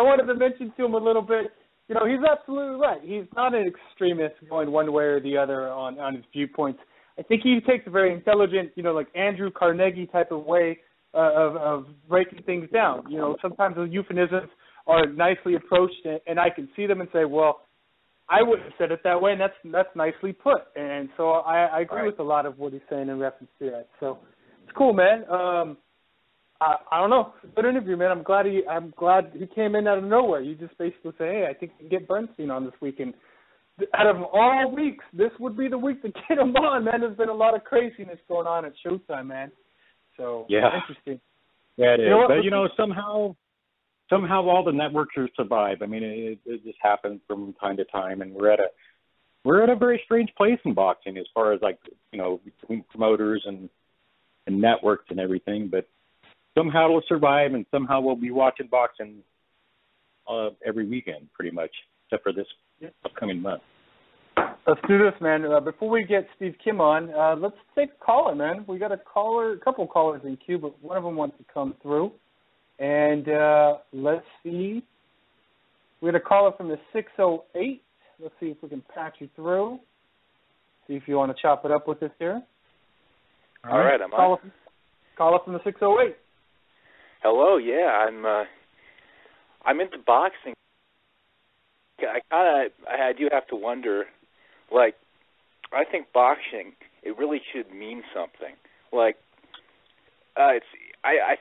wanted to mention to him a little bit. He's absolutely right. He's not an extremist going one way or the other on his viewpoints. I think he takes a very intelligent, like Andrew Carnegie type of way of breaking things down. Sometimes the euphemisms are nicely approached, and I can see them and say, well, I wouldn't have said it that way, and that's nicely put. And so I agree with a lot of what he's saying in reference to that. So it's cool, man. I don't know. Good interview, man. I'm glad he came in out of nowhere. You just basically say, hey, I think we can get Bernstein on this weekend. Out of all weeks, this would be the week to get him on, man. There's been a lot of craziness going on at Showtime, man. So interesting. Yeah, it is. But somehow all the networks are survive. I mean, it just happens from time to time, and we're at a very strange place in boxing as far as between promoters and networks and everything, but somehow it'll survive, and somehow we'll be watching boxing every weekend, pretty much, except for this upcoming month. Let's do this, man. Before we get Steve Kim on, let's take a caller, man. We got a couple callers in queue, but one of them wants to come through. And let's see. We got a caller from the 608. Let's see if we can patch you through. See if you want to chop it up with us here. All right, I'm on. Caller from the 608. Hello, yeah, I'm into boxing. I do have to wonder, I think boxing, it really should mean something. I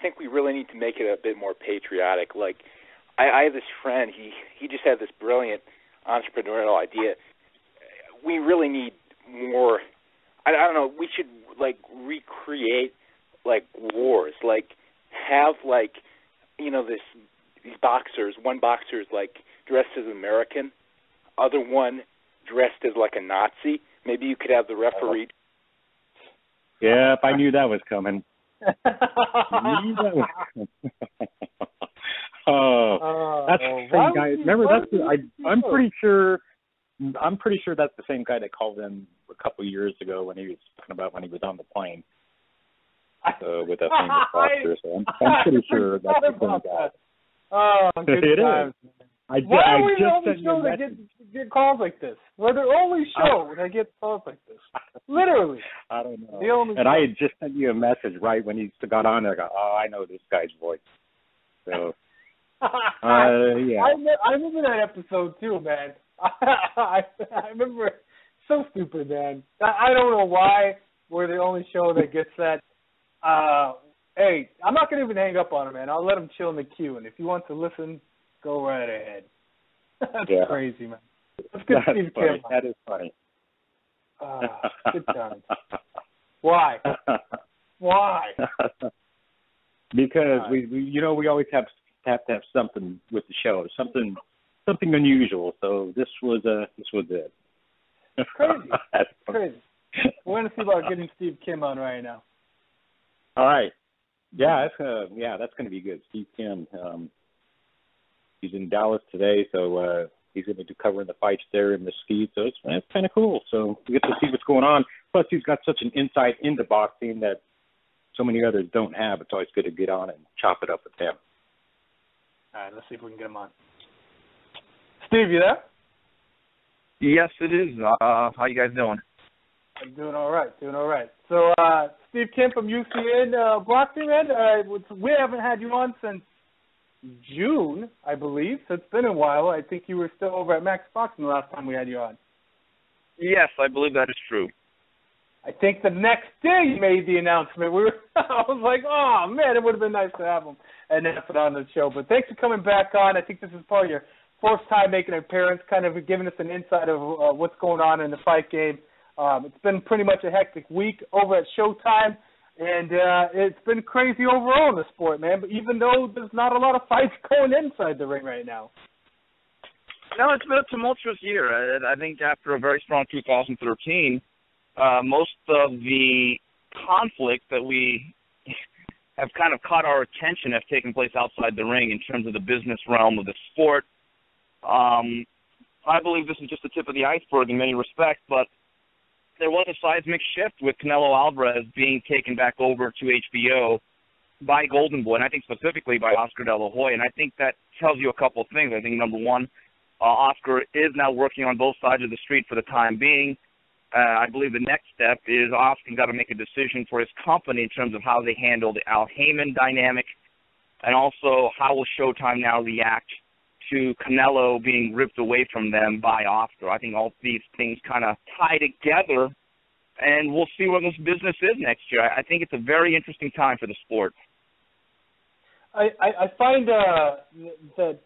think we really need to make it a bit more patriotic. I have this friend, he just had this brilliant entrepreneurial idea. We really need more, I don't know, we should recreate wars, have these boxers, one boxer is dressed as American, other one dressed as a Nazi. Maybe you could have the referee. Yeah, if I knew that was coming. That's the same guy. Remember, I'm pretty sure that's the same guy that called in a couple of years ago when he was talking about when he was on the plane with a famous boxer. So I'm pretty sure that's the same guy. Oh, good it times. Is. Why are we the only show that get calls like this? We're the only show that gets calls like this. Literally. I don't know. I had just sent you a message right when he got on there. I go, I know this guy's voice. So, yeah. I remember that episode too, man. I remember it. So stupid, man. I don't know why we're the only show that gets that. Hey, I'm not going to even hang up on him, man. I'll let him chill in the queue. And if he wants to listen, go right ahead. That's crazy, man. Let's get Steve Kim. That is funny. Good times. Why? Why? Because we always have to have something with the show, something unusual. So this was it. Crazy. Crazy. We're going to see about getting Steve Kim on right now. All right. Yeah, that's going to be good. Steve Kim. He's in Dallas today, so he's going to be covering the fights there in Mesquite. So it's kind of cool. So we get to see what's going on. Plus, he's got such an insight into boxing that so many others don't have. It's always good to get on and chop it up with him. All right, let's see if we can get him on. Steve, you there? Yes, it is. How you guys doing? I'm doing all right. So, Steve Kim from UCN Boxing, man. We haven't had you on since June, I believe. So it's been a while. I think you were still over at Max Boxing the last time we had you on. Yes, I believe that is true. I think the next day you made the announcement. I was like, oh, man, it would have been nice to have him and then put on the show. But thanks for coming back on. I think this is probably your fourth time making an appearance, kind of giving us an insight of what's going on in the fight game. It's been pretty much a hectic week over at Showtime. And it's been crazy overall in the sport, man. But even though there's not a lot of fights going inside the ring right now. No, it's been a tumultuous year. I think after a very strong 2013, most of the conflict that we have kind of caught our attention have taken place outside the ring in terms of the business realm of the sport. I believe this is just the tip of the iceberg in many respects, but there was a seismic shift with Canelo Alvarez being taken back over to HBO by Golden Boy, and I think specifically by Oscar De La Hoya, and I think that tells you a couple of things. I think, number one, Oscar is now working on both sides of the street for the time being. I believe the next step is Oscar's got to make a decision for his company in terms of how they handle the Al Heyman dynamic, and also how will Showtime now react to Canelo being ripped away from them by Oscar. I think all these things kind of tie together, and we'll see where this business is next year. I think it's a very interesting time for the sport. I find that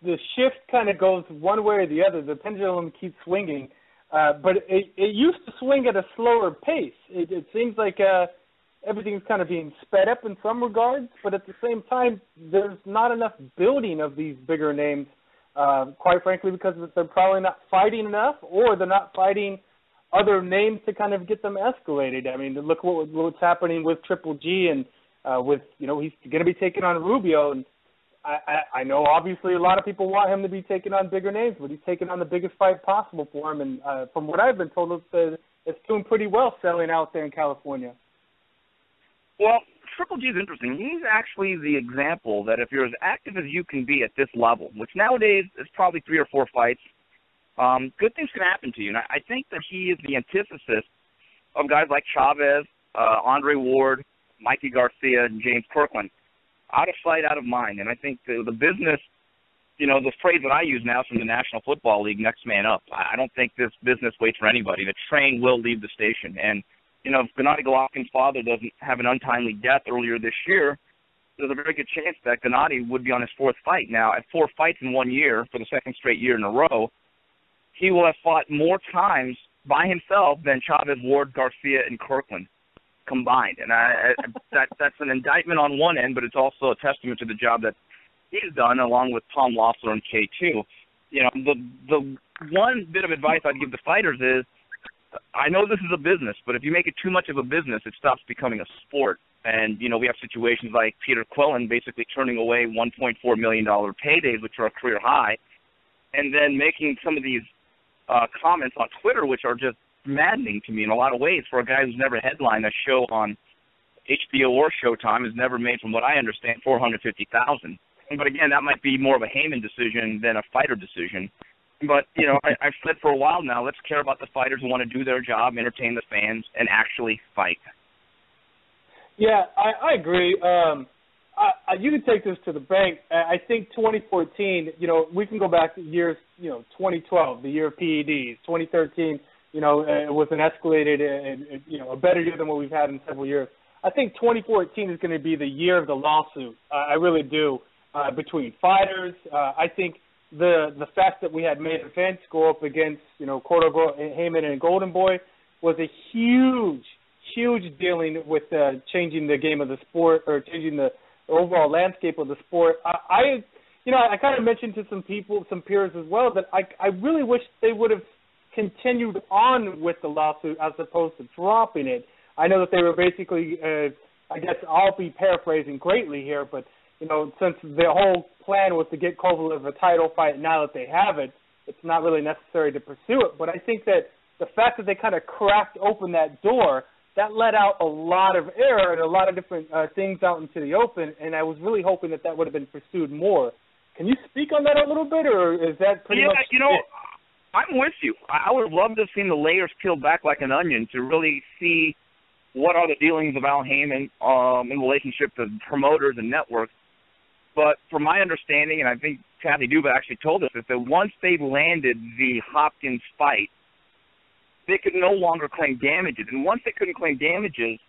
the shift kind of goes one way or the other. The pendulum keeps swinging, but it used to swing at a slower pace. It seems like everything's kind of being sped up in some regards, but at the same time, there's not enough building of these bigger names, quite frankly, because they're probably not fighting enough, or they're not fighting other names to kind of get them escalated. I mean, look what's happening with Triple G, and with, you know, he's going to be taking on Rubio, and I know obviously a lot of people want him to be taking on bigger names, but he's taking on the biggest fight possible for him, and from what I've been told, it's doing pretty well selling out there in California. Well, Triple G is interesting. He's actually the example that if you're as active as you can be at this level, which nowadays is probably 3 or 4 fights, good things can happen to you. And I think that he is the antithesis of guys like Chavez, Andre Ward, Mikey Garcia, and James Kirkland. Out of sight, out of mind. And I think the business, you know, the phrase that I use now is from the National Football League, next man up. I don't think this business waits for anybody. The train will leave the station. And, you know, if Gennady Golovkin's father doesn't have an untimely death earlier this year, there's a very good chance that Gennady would be on his 4th fight. Now, at 4 fights in 1 year, for the 2nd straight year in a row, he will have fought more times by himself than Chavez, Ward, Garcia, and Kirkland combined. And that's an indictment on one end, but it's also a testament to the job that he's done, along with Tom Loeffler and K2. You know, the one bit of advice I'd give the fighters is, I know this is a business, but if you make it too much of a business, it stops becoming a sport. And, you know, we have situations like Peter Quillen basically turning away $1.4 million paydays, which are a career high, and then making some of these comments on Twitter, which are just maddening to me in a lot of ways for a guy who's never headlined a show on HBO or Showtime, has never made, from what I understand, $450,000. But again, that might be more of a Heyman decision than a fighter decision. But, you know, I've said for a while now, let's care about the fighters who want to do their job, entertain the fans, and actually fight. Yeah, I agree. You can take this to the bank. I think 2014, you know, we can go back to years, you know, 2012, the year of PEDs, 2013, you know, it was an escalated, you know, a better year than what we've had in several years. I think 2014 is going to be the year of the lawsuit. I really do. Between fighters, I think the fact that we had main events go up against, you know, Cotto, Heyman, and Golden Boy was a huge dealing with changing the game of the sport, or changing the overall landscape of the sport. I kind of mentioned to some people, some peers as well, that I really wish they would have continued on with the lawsuit as opposed to dropping it. I know that they were basically, I guess I'll be paraphrasing greatly here, but, you know, since their whole plan was to get Kovalev a title fight, now that they have it, it's not really necessary to pursue it. But I think that the fact that they kind of cracked open that door, that let out a lot of air and a lot of different things out into the open, and I was really hoping that would have been pursued more. Can you speak on that a little bit, or is that pretty much you know, I'm with you. I would have loved to have seen the layers peeled back like an onion to really see what are the dealings of Al Heyman in relationship to promoters and networks. But from my understanding, and I think Kathy Duba actually told us, is that once they landed the Hopkins fight, they could no longer claim damages. And once they couldn't claim damages,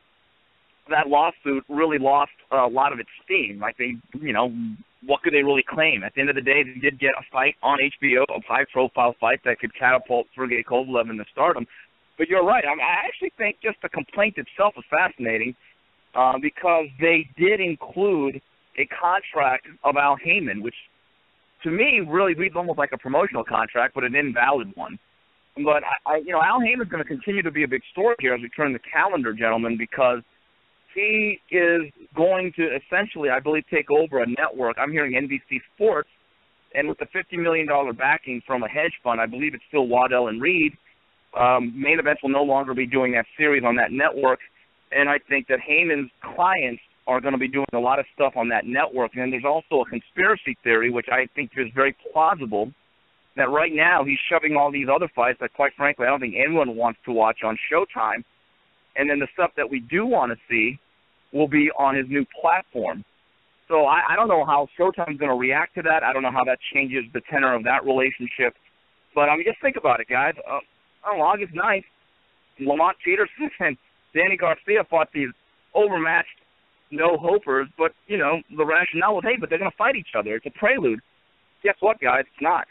that lawsuit really lost a lot of its steam. Like, they, you know, what could they really claim? At the end of the day, they did get a fight on HBO, a high-profile fight that could catapult Sergey Kovalev into stardom. But you're right. I actually think just the complaint itself is fascinating. because they did include a contract of Al Heyman, which to me really reads almost like a promotional contract, but an invalid one. But Al Heyman's going to continue to be a big story here as we turn the calendar, gentlemen, because he is going to essentially, I believe, take over a network. I'm hearing NBC Sports, and with the $50 million backing from a hedge fund, I believe it's still Waddell and Reed. Main Events will no longer be doing that series on that network, and I think that Heyman's clients are going to be doing a lot of stuff on that network. And there's also a conspiracy theory, which I think is very plausible, that right now he's shoving all these other fights that, quite frankly, I don't think anyone wants to watch on Showtime. And then the stuff that we do want to see will be on his new platform. So I don't know how Showtime's going to react to that. I don't know how that changes the tenor of that relationship. But just think about it, guys. On August 9th, Lamont Peterson and Danny Garcia fought these overmatched no-hopers. But, the rationale was, hey, but they're going to fight each other. It's a prelude. Guess what, guys? It's not.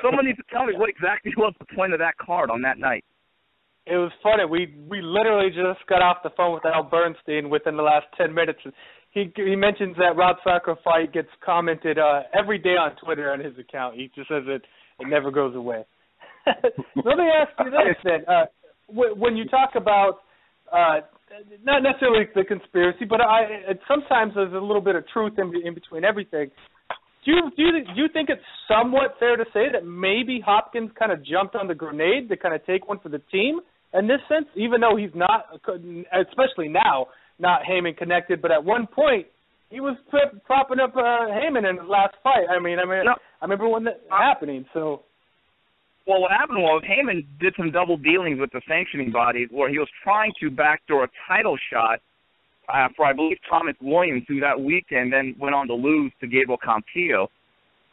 Someone needs to tell me what exactly was the point of that card on that night. It was funny. We literally just got off the phone with Al Bernstein within the last 10 minutes. He mentions that Rob Sarko fight gets commented every day on Twitter on his account. He just says it never goes away. Let me ask you this then. When you talk about not necessarily the conspiracy, but sometimes there's a little bit of truth in between everything. Do you think it's somewhat fair to say that maybe Hopkins kind of jumped on the grenade to kind of take one for the team in this sense, even though he's not, especially now, not Heyman connected, but at one point he was propping up Heyman in his last fight. I remember when that happening. So, well, what happened was Heyman did some double dealings with the sanctioning body where he was trying to backdoor a title shot for, I believe, Thomas Williams, who that weekend then went on to lose to Gabriel Campillo.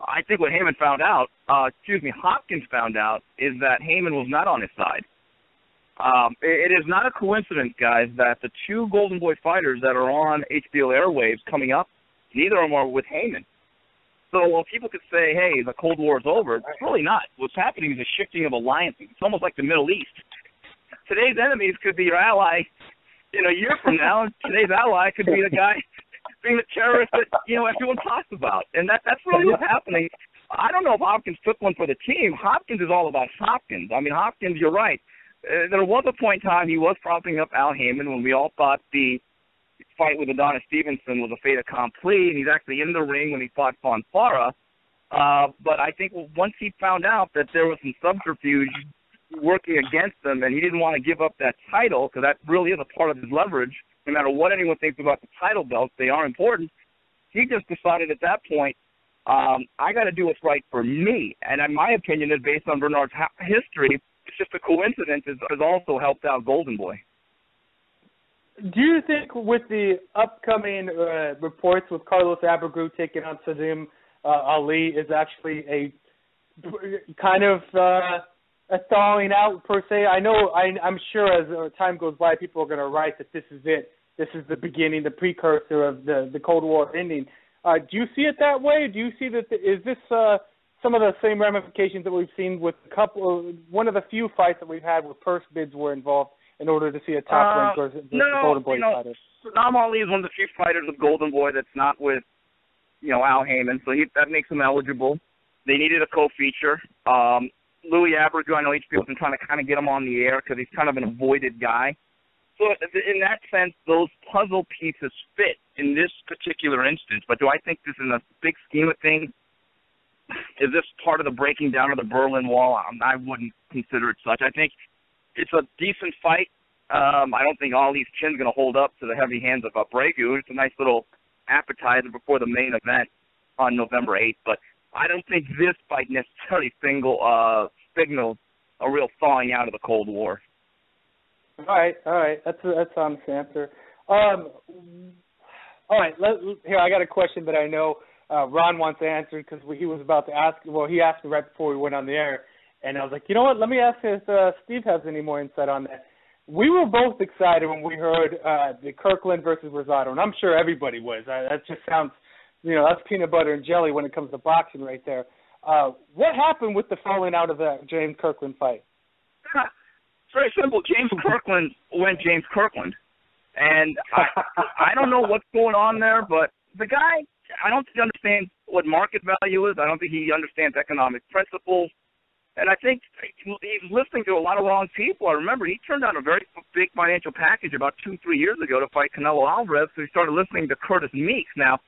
I think what Heyman found out, Hopkins found out, is that Heyman was not on his side. It is not a coincidence, guys, that the two Golden Boy fighters that are on HBO airwaves coming up, neither of them are with Heyman. So while people could say, hey, the Cold War is over, it's really not. What's happening is a shifting of alliances. It's almost like the Middle East. Today's enemies could be your ally in a year from now, and today's ally could be the guy being the terrorist that, everyone talks about. And that's really what's happening. I don't know if Hopkins took one for the team. Hopkins is all about Hopkins. Hopkins, you're right. There was a point in time he was propping up Al Heyman when we all thought the fight with Adonis Stevenson was a fait accompli, and he's actually in the ring when he fought Fonfara. But I think once he found out that there was some subterfuge working against him, and he didn't want to give up that title, because that really is a part of his leverage. No matter what anyone thinks about the title belts, they are important. He just decided at that point, I got to do what's right for me. And in my opinion, is based on Bernard's history, it's just a coincidence. Has also helped out Golden Boy. Do you think with the upcoming reports with Carlos Abreu taking on Sadim Ali is actually a kind of a thawing out per se? I'm sure as time goes by, people are going to write that this is it. This is the beginning, the precursor of the Cold War ending. Do you see it that way? Do you see that? Is this some of the same ramifications that we've seen with one of the few fights that we've had where purse bids were involved in order to see a top rank versus Golden Boy fighter? Saddam Ali is one of the few fighters with Golden Boy that's not with, Al Heyman, so that makes him eligible. They needed a co-feature. Louis Abreu, I know HBO's been trying to kind of get him on the air because he's kind of an avoided guy. So in that sense, those puzzle pieces fit in this particular instance. But do I think this, in the big scheme of things, is this part of the breaking down of the Berlin Wall? I wouldn't consider it such. I think it's a decent fight. I don't think Ali's chin's going to hold up to the heavy hands of Abreu. It's a nice little appetizer before the main event on November 8th. But I don't think this fight necessarily signals a real thawing out of the Cold War. All right. That's an honest answer. All right, here, I got a question that I know Ron wants answered because he was about to ask. Well, he asked me right before we went on the air, and I was like, you know what, let me ask if Steve has any more insight on that. We were both excited when we heard the Kirkland versus Rosado, and I'm sure everybody was. That just sounds, that's peanut butter and jelly when it comes to boxing right there. What happened with the falling out of that James Kirkland fight? It's very simple. James Kirkland went James Kirkland. And I don't know what's going on there, but the guy, I don't think he understands what market value is. I don't think he understands economic principles. And I think he's listening to a lot of wrong people. I remember he turned down a very big financial package about 2-3 years ago to fight Canelo Alvarez, so he started listening to Curtis Meeks. Now,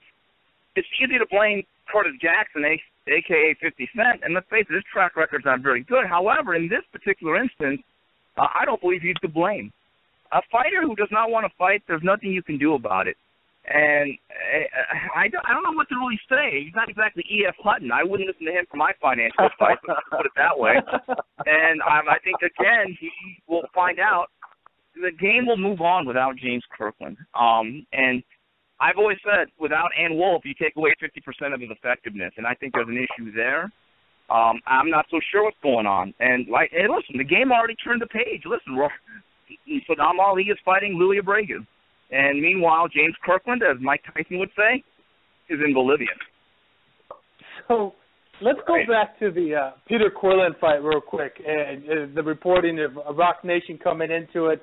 it's easy to blame Curtis Jackson, a.k.a. 50 Cent, and let's face it, his track record's not very good. However, in this particular instance, I don't believe he's to blame. A fighter who does not want to fight, there's nothing you can do about it. And I don't know what to really say. He's not exactly E.F. Hutton. I wouldn't listen to him for my financial advice, let's put it that way. And I think, again, he will find out the game will move on without James Kirkland. And I've always said, without Ann Wolfe, you take away 50% of his effectiveness, and I think there's an issue there. I'm not so sure what's going on. And listen, the game already turned the page. Listen, Saddam Ali is fighting Louis Abreu. And meanwhile, James Kirkland, as Mike Tyson would say, is in Bolivia. So let's go back to the Peter Quillen fight real quick, and the reporting of Rock Nation coming into it,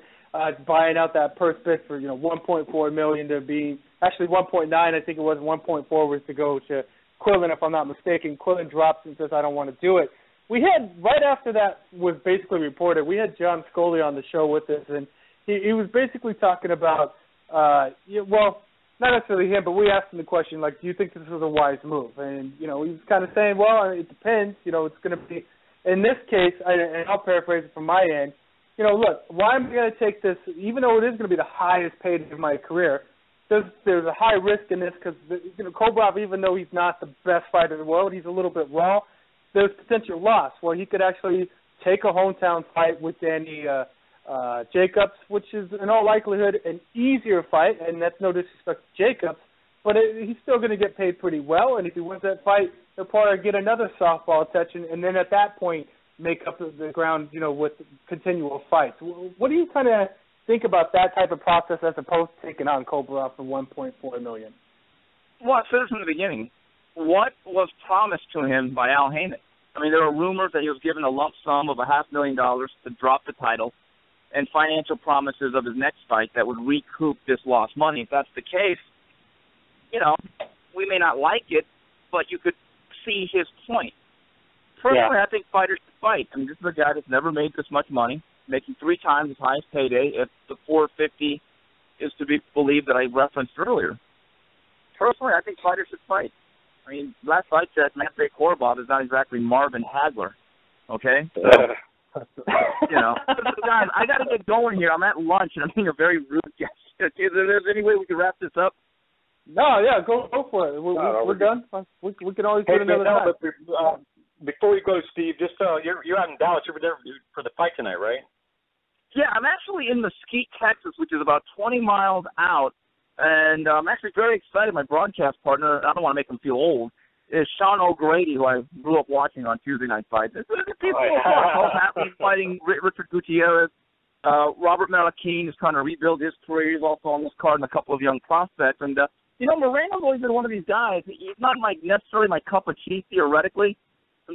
buying out that purse bid for $1.4 million to be actually 1.9. I think it was 1.4 was to go to Quillen, if I'm not mistaken. Quillen drops and says, I don't want to do it. We had, right after that was basically reported, we had John Scully on the show with us, and he was basically talking about, well, not necessarily him, but we asked him the question, like, do you think this was a wise move? And, he was kind of saying, well, it depends. It's going to be, in this case, and I'll paraphrase it from my end, look, why am I going to take this, even though it is going to be the highest paid of my career, there's a high risk in this because, Kobrov, even though he's not the best fighter in the world, he's a little bit raw. There's potential loss where he could actually take a hometown fight with Danny Jacobs, which is in all likelihood an easier fight, and that's no disrespect to Jacobs, but he's still going to get paid pretty well, and if he wins that fight, he'll probably get another softball attention, and then at that point make up the ground, with continual fights. What do you kind of think about that type of process as opposed to taking on Kobrov for $1.4 million? Well, I said this from the beginning. What was promised to him by Al Heyman? I mean, there were rumors that he was given a lump sum of $500,000 to drop the title and financial promises of his next fight that would recoup this lost money. If that's the case, we may not like it, but you could see his point. Personally, I think fighters should fight. I mean, this is a guy that's never made this much money, making 3 times his highest payday if the $450 is to be believed that I referenced earlier. Personally, I think fighters should fight. I mean, last fight said Matvey Korobov is not exactly Marvin Hagler, okay? So, guys, I got to get going here. I'm at lunch, and I'm being a very rude guest. Is there any way we can wrap this up? No, yeah, go for it. We're done. We can always do another time. Before we go, Steve, just you're out in Dallas. You're there for the fight tonight, right? Yeah, I'm actually in Mesquite, Texas, which is about 20 miles out, and I'm actually very excited. My broadcast partner, I don't want to make him feel old, is Sean O'Grady, who I grew up watching on Tuesday Night Fights. It's people happy fighting Richard Gutierrez. Robert Malakine is trying to rebuild his career. He's also on this card and a couple of young prospects. And, Moreno's always been one of these guys. He's not necessarily my cup of tea theoretically,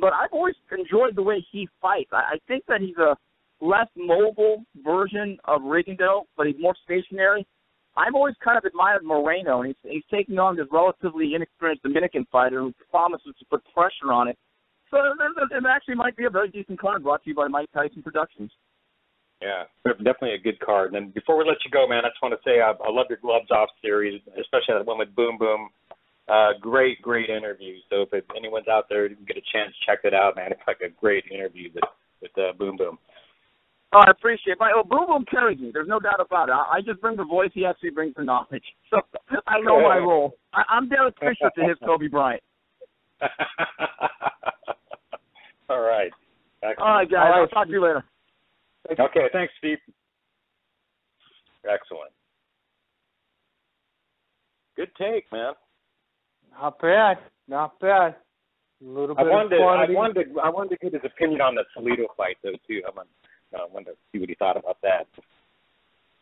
but I've always enjoyed the way he fights. I think that he's a less mobile version of Rigondeaux, but he's more stationary. I've always kind of admired Moreno, and he's taking on this relatively inexperienced Dominican fighter who promises to put pressure on it. So it actually might be a very decent card brought to you by Mike Tyson Productions. Yeah, definitely a good card. And then before we let you go, man, I just want to say I love your Gloves Off series, especially that one with Boom Boom. Great interview. So if anyone's out there who can get a chance, check it out, man. It's like a great interview with Boom Boom. Oh, I appreciate it. Boom Boom carries me. There's no doubt about it. I just bring the voice. He actually brings the knowledge. So I know my role. I'm Derek Fisher to his Kobe Bryant. All right. Excellent. All right, guys. I'll talk to you later. Okay, thanks, Steve. Excellent. Good take, man. Not bad. A little bit I wanted to get his opinion on the Toledo fight, though, too. I wanted to see what he thought about that.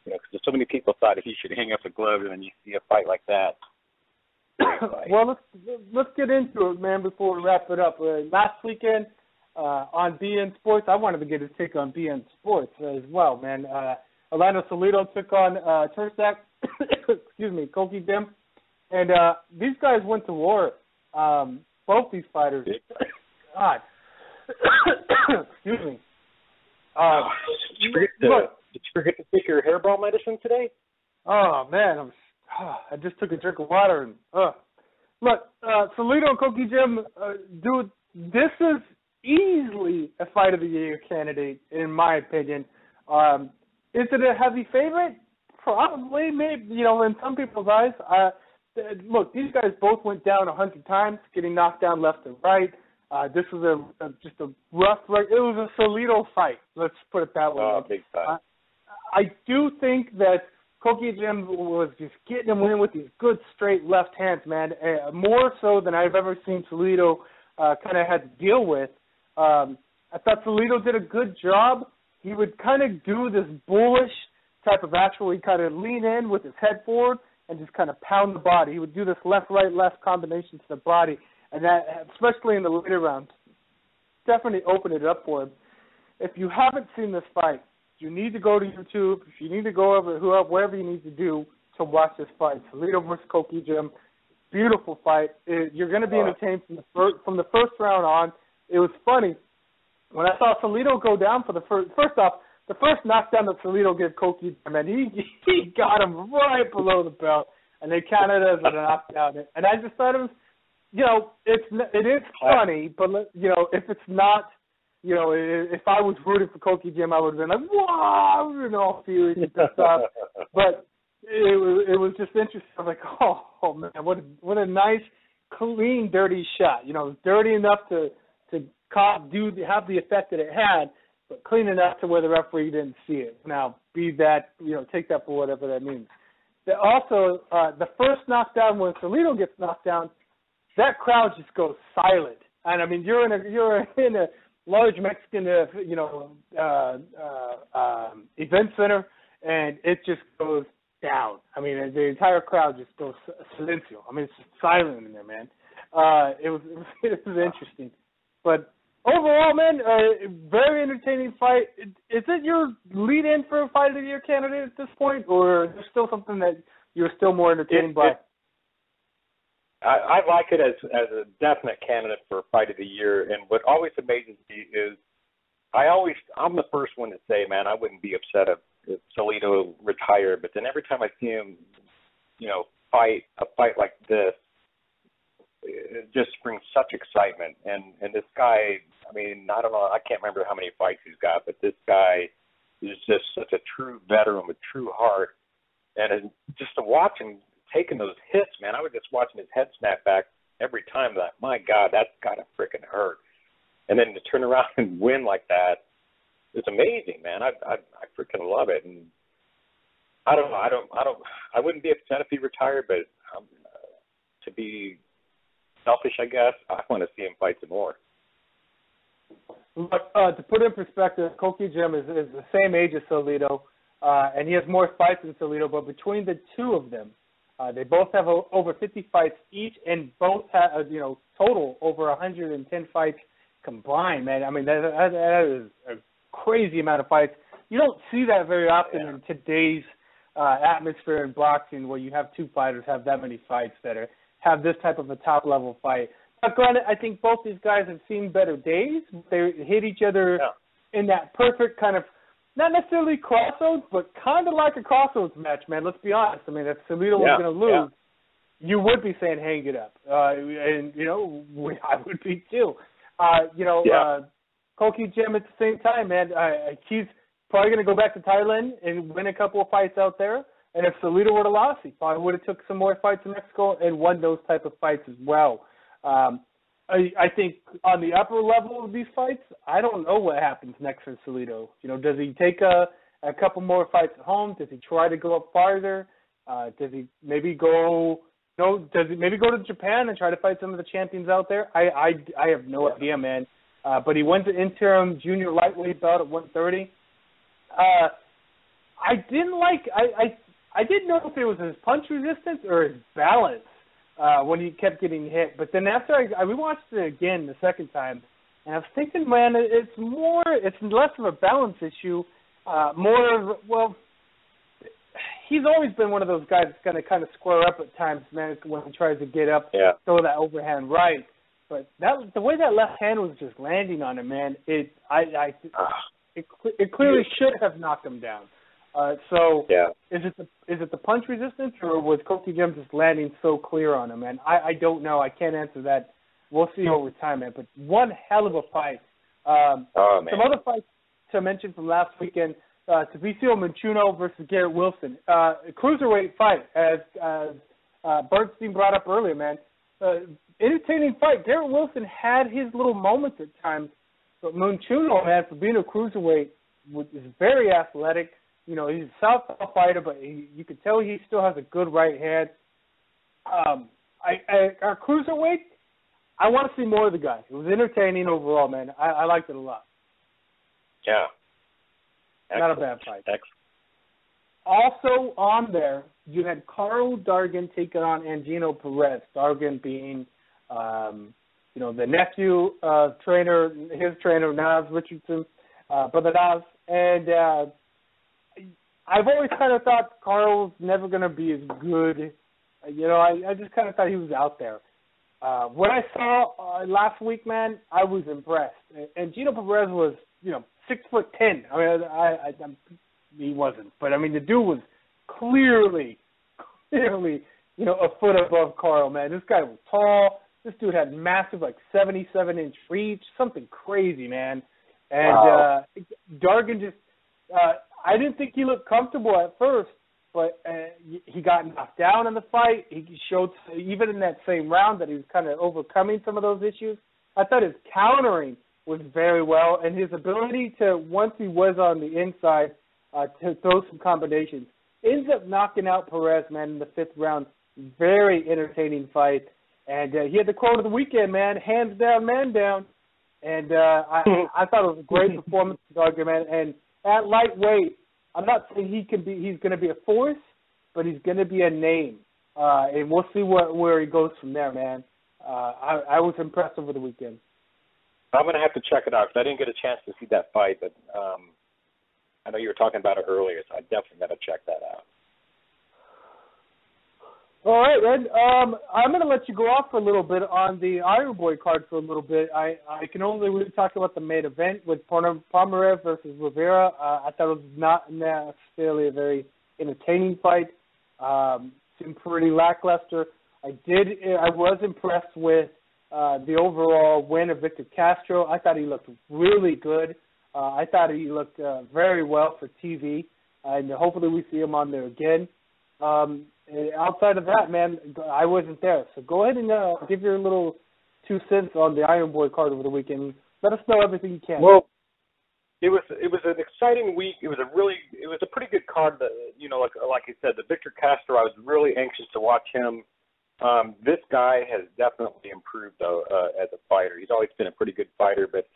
Because there's so many people thought he should hang up the gloves, and then you see a fight like that. Well, let's get into it, man, before we wrap it up. Last weekend on BN Sports, I wanted to get his take on BN Sports as well, man. Orlando Salido took on Tursak, excuse me, Koki Jim. And these guys went to war. Both these fighters. God. Excuse me. Did you forget to take your hairball medicine today? Oh, man. I just took a drink of water. And look, Salido and Koki Jim, dude, this is easily a Fight of the Year candidate, in my opinion. Is it a heavy favorite? Probably, maybe, in some people's eyes. Look, these guys both went down 100 times, getting knocked down left and right. This was just a rough, it was a Salido fight. Let's put it that way. Oh, big time. I do think that Koki Jim was just getting him in with these good straight left hands, man. More so than I've ever seen Salido kind of had to deal with. I thought Salido did a good job. He would kind of do this bullish type of action where he kind of lean in with his head forward and just kind of pound the body. He would do this left-right-left combination to the body, and that, especially in the later rounds, definitely opened it up for him. If you haven't seen this fight, you need to go to YouTube. If you need to go over wherever you need to do to watch this fight. Salido versus Koki Jim, beautiful fight. You're going to be entertained from the first round on. It was funny. When I saw Salido go down for the first off, the first knockdown that Salido gave Koki Jim, and he got him right below the belt, and they counted it as a knockdown. And I just thought it was, it is funny, but if it's not, if I was rooting for Koki Jim, I would have been like, wow, all furious and pissed off. But it was just interesting. I was like, oh man, what a nice, clean, dirty shot. Dirty enough to have the effect that it had, but clean enough to where the referee didn't see it. Now, take that for whatever that means. Also, the first knockdown, when Salido gets knocked down, that crowd just goes silent. And I mean, you're in a large Mexican, event center, and it just goes down. I mean, the entire crowd just goes silencio. I mean, it's just silent in there, man. It was interesting, but overall, man, very entertaining fight. Is it your lead-in for a Fight of the Year candidate at this point, or is there still something that you're still more entertained by? I like it as a definite candidate for Fight of the Year, and what always amazes me is I'm the first one to say, man, I wouldn't be upset if Salido retired, but then every time I see him, fight a fight like this, it just brings such excitement. And this guy, I mean, I don't know, I can't remember how many fights he's got, but this guy is just such a true veteran with true heart. And just to watch him taking those hits, man, I was just watching his head snap back every time. That, my God, that's got to freaking hurt. And then to turn around and win like that, it's amazing, man. I freaking love it. And I don't know. I wouldn't be upset if he retired, but to be selfish, I guess, I want to see him fight some more. Look, to put it in perspective, Koki Jim is the same age as Salido, and he has more fights than Salido, but between the two of them, they both have over 50 fights each, and both have, total over 110 fights combined, man. I mean, that is a crazy amount of fights. You don't see that very often in today's atmosphere in boxing, where you have two fighters have that many fights that have this type of a top-level fight. But granted, I think both these guys have seen better days. They hit each other in that perfect kind of, not necessarily crossroads, but kind of like a crossroads match, man. Let's be honest. I mean, if Salido was going to lose, you would be saying, hang it up. And, I would be too. Koki Jim at the same time, man, he's probably going to go back to Thailand and win a couple of fights out there. And if Salido would have lost, he probably would have took some more fights in Mexico and won those type of fights as well. I think on the upper level of these fights, I don't know what happens next for Salido. Does he take a couple more fights at home? Does he try to go up farther? Does he maybe go to Japan and try to fight some of the champions out there? I have no idea, man. But he went to interim junior lightweight belt at 130. I didn't know if it was his punch resistance or his balance when he kept getting hit. But then after I rewatched it again the second time, and I was thinking, man, it's less of a balance issue, more of, he's always been one of those guys that's going to kind of square up at times, man, when he tries to get up, throw that overhand right. But the way that left hand was just landing on him, man, it clearly should have knocked him down. Is it the punch resistance, or was Koki Jim just landing so clear on him, man? I don't know. I can't answer that. We'll see over time, man. But one hell of a fight. Some other fights to mention from last weekend, Tavisio Manchuno versus Garrett Wilson. A cruiserweight fight, as Bernstein brought up earlier, man. Entertaining fight. Garrett Wilson had his little moments at times, but Manchuno, man, for being a cruiserweight, is very athletic. You know, he's a southpaw fighter, but you can tell he still has a good right hand. Our cruiserweight, I want to see more of the guy. It was entertaining overall, man. I liked it a lot. Yeah. Excellent. Not a bad fight. Excellent. Also on there, you had Carl Dargan taking on Angino Perez. Dargan being, the nephew of his trainer, Naz Richardson, brother Naz. And I've always kind of thought Carl's never going to be as good. I just kind of thought he was out there. What I saw last week, man, I was impressed. And Gino Perez was, 6'10". I mean, he wasn't, but I mean, the dude was clearly, a foot above Carl, man. This guy was tall. This dude had massive, 77-inch reach, something crazy, man. And Dargan just, I didn't think he looked comfortable at first, but he got knocked down in the fight. He showed, even in that same round, that he was kind of overcoming some of those issues. I thought his countering was very well, and his ability to, once he was on the inside, to throw some combinations, ends up knocking out Perez, man, in the fifth round. Very entertaining fight. And he had the quote of the weekend, man, hands down, man down. And I thought it was a great performance, Dargan, man. And at lightweight, I'm not saying he's going to be a force, but he's going to be a name. And we'll see where he goes from there, man. I was impressed over the weekend. I'm going to have to check it out because I didn't get a chance to see that fight, but I know you were talking about it earlier, so I definitely got to check that out. All right, Ed. I'm going to let you go off for a little bit on the Iron Boy card for a little bit. I can only really talk about the main event with Pomerev versus Rivera. I thought it was not necessarily a very entertaining fight. Seemed pretty lackluster. I was impressed with the overall win of Victor Castro. I thought he looked really good. I thought he looked very well for TV, and hopefully we see him on there again. Outside of that, man, I wasn't there. So go ahead and give your little 2 cents on the Iron Boy card over the weekend. Let us know everything you can. Well, it was an exciting week. It was a pretty good card. Like you said, the Victor Castro. I was really anxious to watch him. This guy has definitely improved though as a fighter. He's always been a pretty good fighter, but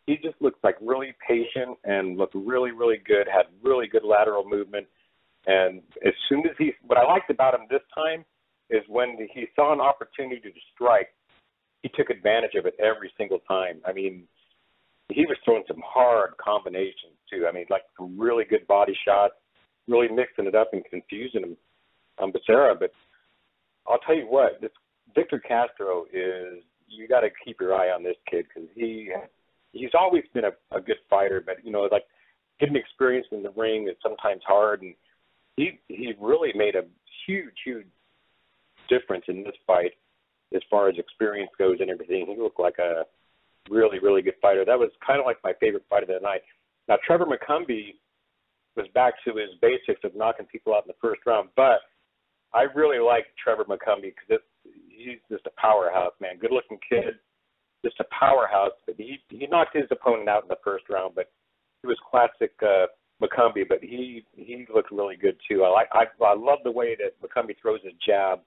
he just looks like really patient and looked really, really good. Had really good lateral movement. And as soon as what I liked about him this time is when he saw an opportunity to strike, he took advantage of it every single time. I mean, he was throwing some hard combinations too. I mean, like some really good body shots, really mixing it up and confusing him on Becerra. But I'll tell you what, this Victor Castro you got to keep your eye on this kid because he's always been a good fighter, but getting experience in the ring is sometimes hard, and he really made a huge difference in this fight as far as experience goes and everything. He looked like a really, really good fighter. That was kind of like my favorite fight of the night. Now, Trevor McCumbee was back to his basics of knocking people out in the first round, but I really like Trevor McCumbee because he's just a powerhouse, man. Good-looking kid, just a powerhouse. But he knocked his opponent out in the first round, but he was classic McCumbee, but he looked really good too. I love the way that McCumbee throws his jab,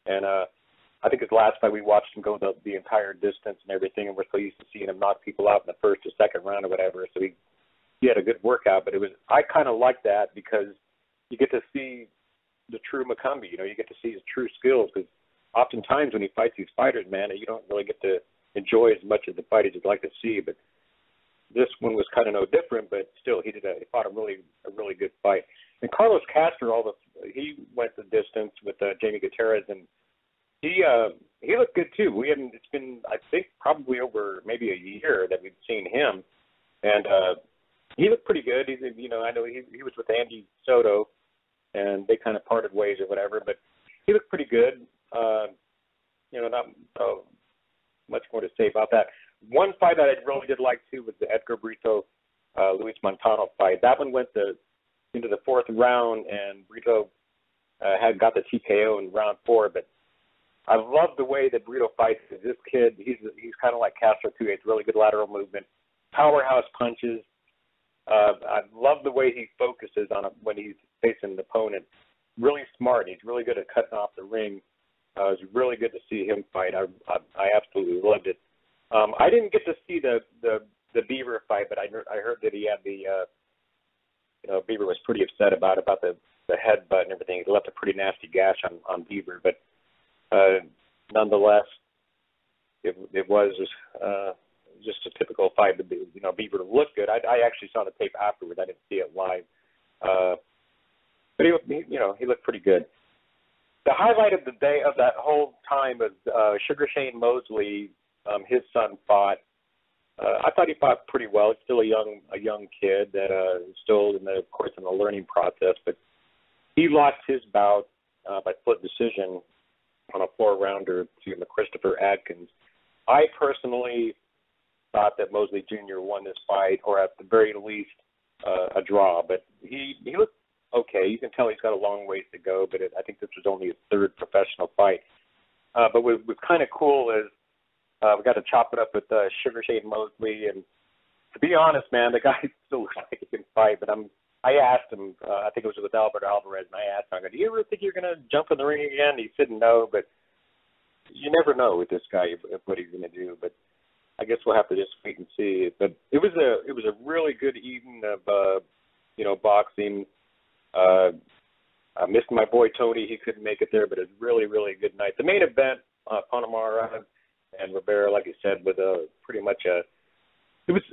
and I think his last fight we watched him go the entire distance and everything, and we're so used to seeing him knock people out in the first or second round or whatever. So he had a good workout, but I kind of like that because you get to see the true McCumbee. You get to see his true skills because oftentimes when he fights these fighters, man, you don't really get to enjoy as much of the fight as you'd like to see, but this one was kind of no different, but still, he fought a really good fight. And Carlos Castro, he went the distance with Jamie Gutierrez, and he looked good too. It's been, I think, probably over maybe a year that we've seen him, and he looked pretty good. I know he was with Andy Soto, and they kind of parted ways or whatever, but he looked pretty good. Not much more to say about that. One fight that I really did like too was the Edgar Brito Luis Montano fight. That one went into the fourth round, and Brito had got the TKO in round 4. But I love the way that Brito fights. This kid, he's kind of like Castro too. He has really good lateral movement, powerhouse punches. I love the way he focuses on it when he's facing an opponent. Really smart. He's really good at cutting off the ring. It was really good to see him fight. I absolutely loved it. I didn't get to see the Beaver fight, but I heard that he had Beaver was pretty upset about the headbutt and everything. He left a pretty nasty gash on Beaver, but nonetheless, it was just a typical fight. Beaver looked good. I actually saw the tape afterwards. I didn't see it live, but he looked pretty good. The highlight of the day of that whole time was Sugar Shane Mosley. His son fought. I thought he fought pretty well. He's still a young kid that is still in the learning process. But he lost his bout by split decision on a 4-rounder to Christopher Adkins. I personally thought that Mosley Jr. won this fight, or at the very least a draw. But he looked okay. You can tell he's got a long ways to go. But I think this was only his 3rd professional fight. But what was kind of cool is we got to chop it up with Sugar Shane Mosley, and to be honest, man, the guy still looks like he can fight. But I asked him, I think it was with Albert Alvarez, and I asked him, do you ever think you're going to jump in the ring again? He said no, but you never know with this guy what he's going to do. But I guess we'll have to just wait and see. But it was a really good evening of boxing. I missed my boy Tony; he couldn't make it there, but it was really, really good night. The main event, Panamara and Rivera, like you said, with pretty much it was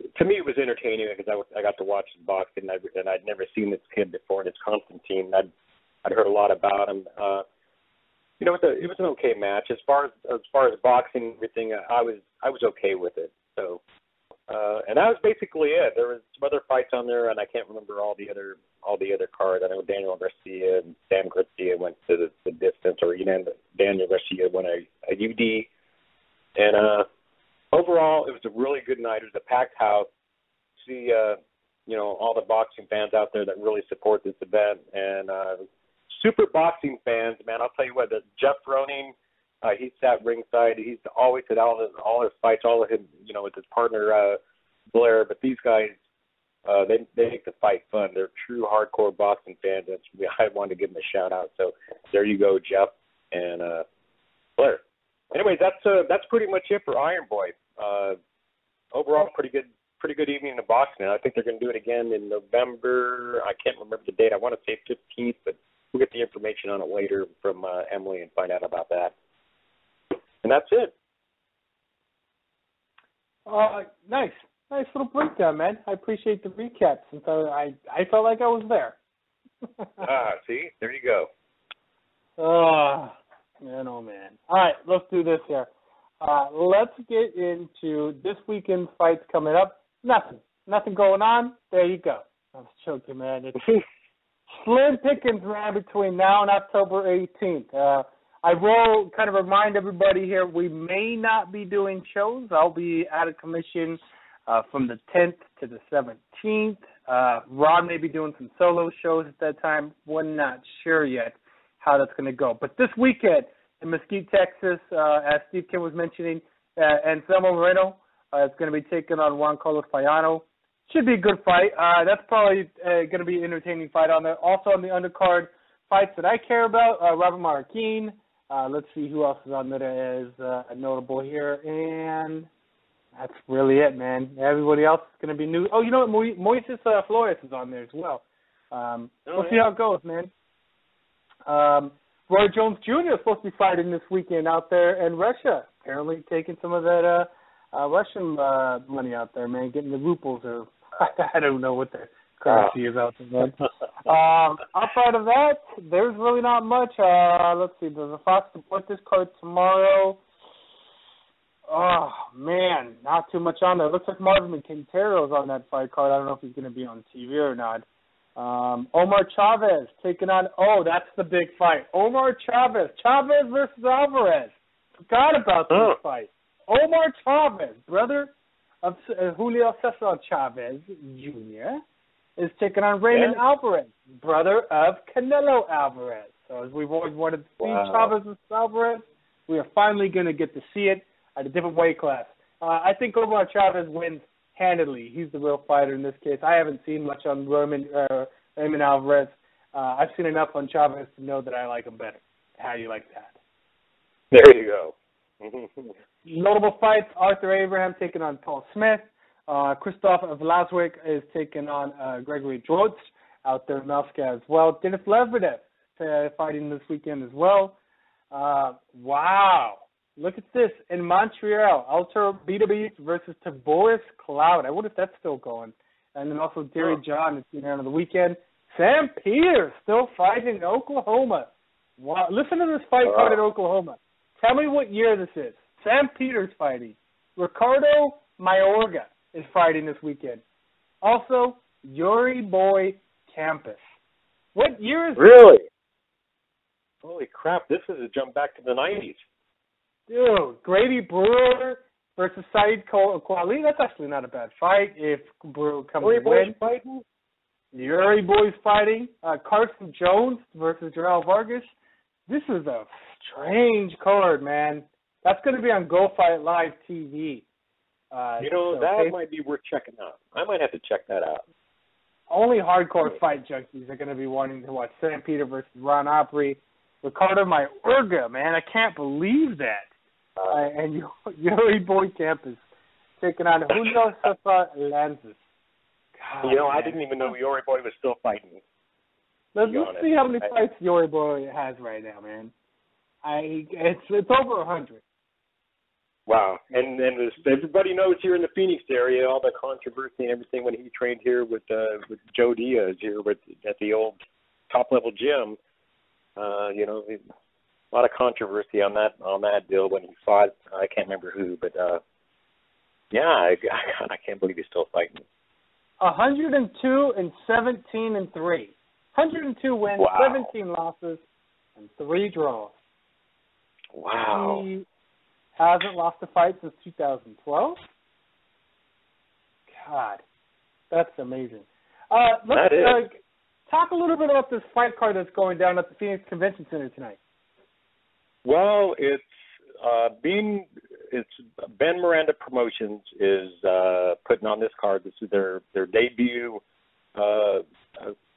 entertaining because I got to watch the boxing, and I'd never seen this kid before, and it's Constantine. I'd heard a lot about him. It was an okay match as far as boxing and everything. I was okay with it. So, and that was basically it. There was some other fights on there, and I can't remember all the other cards. I know Daniel Garcia and Sam Garcia went to the distance, or Daniel Garcia won a UD. And overall, it was a really good night. It was a packed house. See, all the boxing fans out there that really support this event, and super boxing fans, man. I'll tell you what, Jeff Froning, he sat ringside. He's always at all his fights, all of him, with his partner Blair. But these guys, they make the fight fun. They're true hardcore boxing fans. I wanted to give them a shout out. So there you go, Jeff and Blair. Anyways, that's pretty much it for Iron Boy. Overall, pretty good evening of boxing. I think they're going to do it again in November. I can't remember the date. I want to say 15th, but we'll get the information on it later from Emily and find out about that. And that's it. Nice little breakdown, man. I appreciate the recap since I felt like I was there. See, there you go. Man, oh man. All right, let's do this here. Let's get into this weekend's fights coming up. Nothing going on. There you go. I was joking, man. It's slim pickings, man, between now and October 18th. I will kind of remind everybody here, we may not be doing shows. I'll be out of commission from the 10th to the 17th. Rod may be doing some solo shows at that time. We're not sure yet how that's going to go. But this weekend in Mesquite, Texas, as Steve Kim was mentioning, Anselmo Moreno is going to be taking on Juan Carlos Payano. Should be a good fight. That's probably going to be an entertaining fight on there. Also on the undercard, fights that I care about, Robert Marroquin. Let's see who else is on there that is notable here. And that's really it, man. Everybody else is going to be new. Oh, you know what? Moises Flores is on there as well. We'll see how it goes, man. Roy Jones Jr. is supposed to be fighting this weekend out there in Russia. Apparently taking some of that Russian money out there, man, getting the rubles, or I don't know what the currency is out there, man. Outside of that, there's really not much. Let's see. There's a Fox Support this card tomorrow. Oh, man, not too much on there. Looks like Marvin Quintero's on that fight card. I don't know if he's going to be on TV or not. Omar Chavez taking on, that's the big fight. Omar Chavez versus Alvarez. Forgot about this fight. Omar Chavez, brother of Julio Cesar Chavez Jr., is taking on Raymond Alvarez, brother of Canelo Alvarez. So as we've always wanted to see Chavez versus Alvarez, we are finally going to get to see it at a different weight class. I think Omar Chavez wins handedly. He's the real fighter in this case. I haven't seen much on Raymond Alvarez. I've seen enough on Chavez to know that I like him better. How do you like that? There you go. Notable fights, Arthur Abraham taking on Paul Smith. Christoph Vlaswick is taking on Gregory George out there in Moscow as well. Denis Lebedev fighting this weekend as well. Wow. Look at this. In Montreal, Alter Beterbiev versus Taboris Cloud. I wonder if that's still going. And then also Derry John is being on the weekend. Sam Peters still fighting in Oklahoma. Wow. Listen to this fight card in Oklahoma. Tell me what year this is. Sam Peters fighting. Ricardo Mayorga is fighting this weekend. Also, Yuri Boy Campus. What year is Really? This? Holy crap, this is a jump back to the 90s. Dude, Grady Brewer versus Saeed Kwali. That's actually not a bad fight if Brewer comes to win. Fighting? Yuri Boy's fighting. Carson Jones versus Gerald Vargas. This is a strange card, man. That's going to be on Go Fight Live TV. That might be worth checking out. I might have to check that out. Only hardcore fight junkies are going to be wanting to watch Sam Peter versus Ron Opry. Ricardo Mayorga, man. I can't believe that. And Yuri Boy Campus taking on Julio Cesar Lanzas. I didn't even know Yuri Boy was still fighting. Let's see how many fights Yuri Boy has right now, man. It's over 100. Wow. And everybody knows here in the Phoenix area, all the controversy and everything when he trained here with Joe Diaz here at the old top-level gym. A lot of controversy on that deal when he fought. I can't remember who, but I can't believe he's still fighting. 102 and 17 and 3. 102 wins, 17 losses, and 3 draws. Wow. He hasn't lost a fight since 2012. God, that's amazing. Let's talk a little bit about this fight card that's going down at the Phoenix Convention Center tonight. Well, it's Ben Miranda Promotions is putting on this card. This is their debut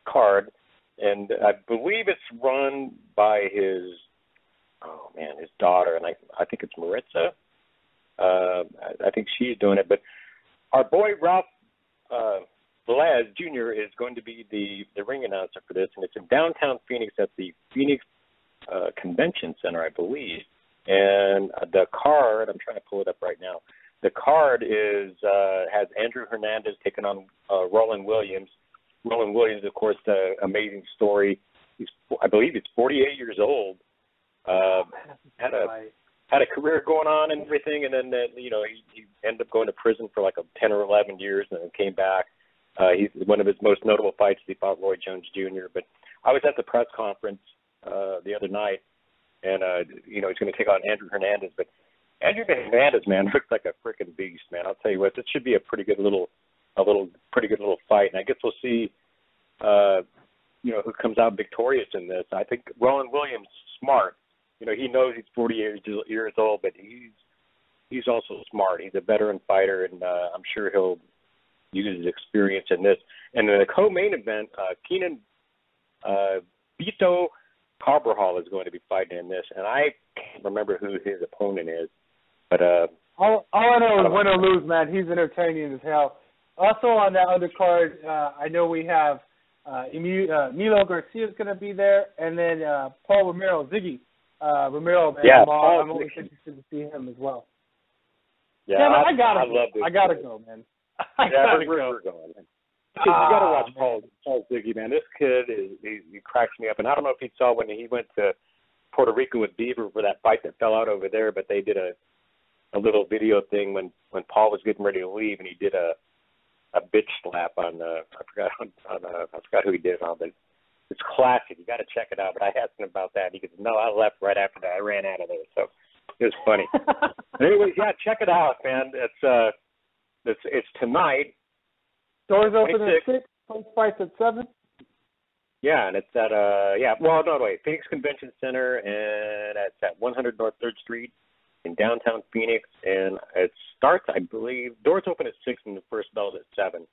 card, and I believe it's run by his daughter, and I think it's Maritza. I think she's doing it, but our boy Ralph Velez Jr. is going to be the ring announcer for this, and it's in downtown Phoenix at the Phoenix Convention Center, I believe. And the card, I'm trying to pull it up right now. The card has Andrew Hernandez taking on Roland Williams. Roland Williams, of course, amazing story. I believe he's 48 years old. Had a career going on and everything, and then he ended up going to prison for like 10 or 11 years, and then came back. He's one of his most notable fights. He fought Roy Jones Jr. But I was at the press conference the other night, and he's going to take on Andrew Hernandez. But Andrew Hernandez, man, looks like a freaking beast, man. I'll tell you what, this should be a pretty good little fight, and I guess we'll see, who comes out victorious in this. I think Roland Williams is smart. He knows he's 40 years old, but he's also smart. He's a veteran fighter, and I'm sure he'll use his experience in this. And in the co-main event, Keenan Vito Carvajal is going to be fighting in this, and I can't remember who his opponent is. But all I know is win or lose, man. He's entertaining as hell. Also on that undercard, I know we have Milo Garcia is going to be there, and then Paul Romero, Ziggy Romero. Man, yeah, I'm always interested to see him as well. Yeah, I gotta love this. I gotta go, man. We're going. You got to watch Paul Ziggy, man. This kid he cracks me up. And I don't know if you saw when he went to Puerto Rico with Beaver for that fight that fell out over there, but they did a little video thing when Paul was getting ready to leave, and he did a bitch slap on I forgot who he did it on, but it's classic. You got to check it out. But I asked him about that. He goes, "No, I left right after that. I ran out of there." So it was funny. Anyways, yeah, check it out, man. It's tonight. Doors open at 6. Post fights at 7. Yeah, and it's at Phoenix Convention Center, and it's at 100 North 3rd Street in downtown Phoenix, and it starts, I believe, doors open at 6 and the first bell is at 7.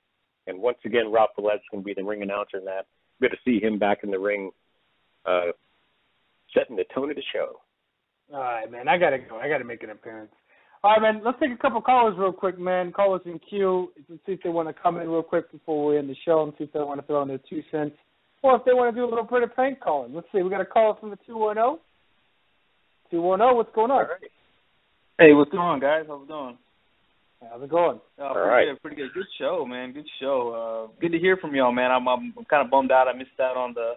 And once again, Ralph Vellet's going to be the ring announcer in that. Good to see him back in the ring, setting the tone of the show. All right, man, I got to go. I got to make an appearance. All right, man, let's take a couple callers real quick, man. Callers in queue. Let's see if they want to come in real quick before we end the show and see if they want to throw in their 2 cents. Or if they want to do a little bit of prank calling. Let's see. We got a caller from the 210. 210, what's going on? All right. Hey, what's going on, guys? How's it going? How's it going? Pretty good. Good show, man. Good show. Good to hear from y'all, man. I'm kind of bummed out. I missed out on the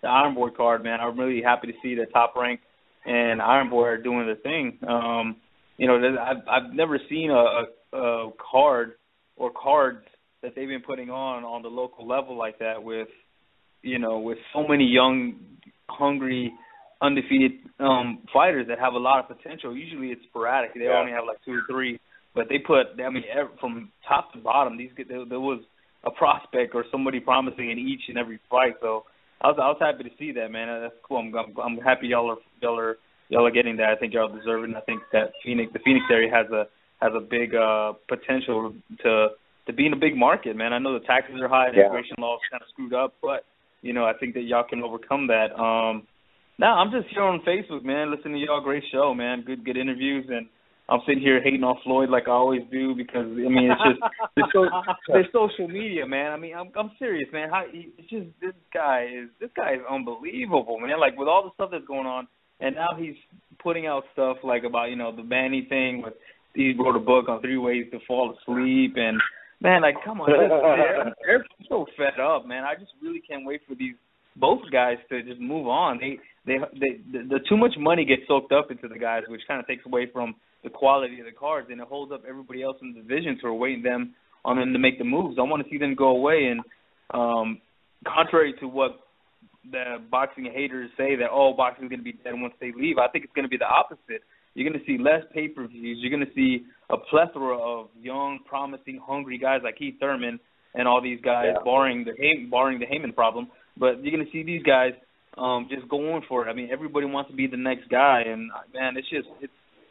Iron Boy card, man. I'm really happy to see that Top Rank and Iron Boy are doing their thing. I've never seen a card or cards that they've been putting on the local level like that with so many young, hungry, undefeated fighters that have a lot of potential. Usually it's sporadic. They only have like 2 or 3, but they put, from top to bottom, there was a prospect or somebody promising in each and every fight. So I was happy to see that, man. That's cool. I'm happy y'all are getting that. I think y'all deserve it. And I think that the Phoenix area has a big potential to be in a big market, man. I know the taxes are high, the immigration law is kind of screwed up, but I think that y'all can overcome that. I'm just here on Facebook, man, listening to y'all. Great show, man. Good interviews, and I'm sitting here hating on Floyd like I always do because it's just the social media, man. I'm serious, man. This guy is unbelievable, man. Like with all the stuff that's going on, and now he's putting out stuff like about the Manny thing. He wrote a book on 3 ways to fall asleep, and man, like come on, they're so fed up, man. I just really can't wait for both guys to just move on. The too much money gets soaked up into the guys, which kind of takes away from the quality of the cards, and it holds up everybody else in the divisions who are waiting on them to make the moves. I want to see them go away, and contrary to what the boxing haters say that boxing is going to be dead once they leave, I think it's going to be the opposite. You're going to see less pay-per-views. You're going to see a plethora of young, promising, hungry guys like Keith Thurman and all these guys, barring the Heyman problem. But you're going to see these guys just going for it. Everybody wants to be the next guy, and man,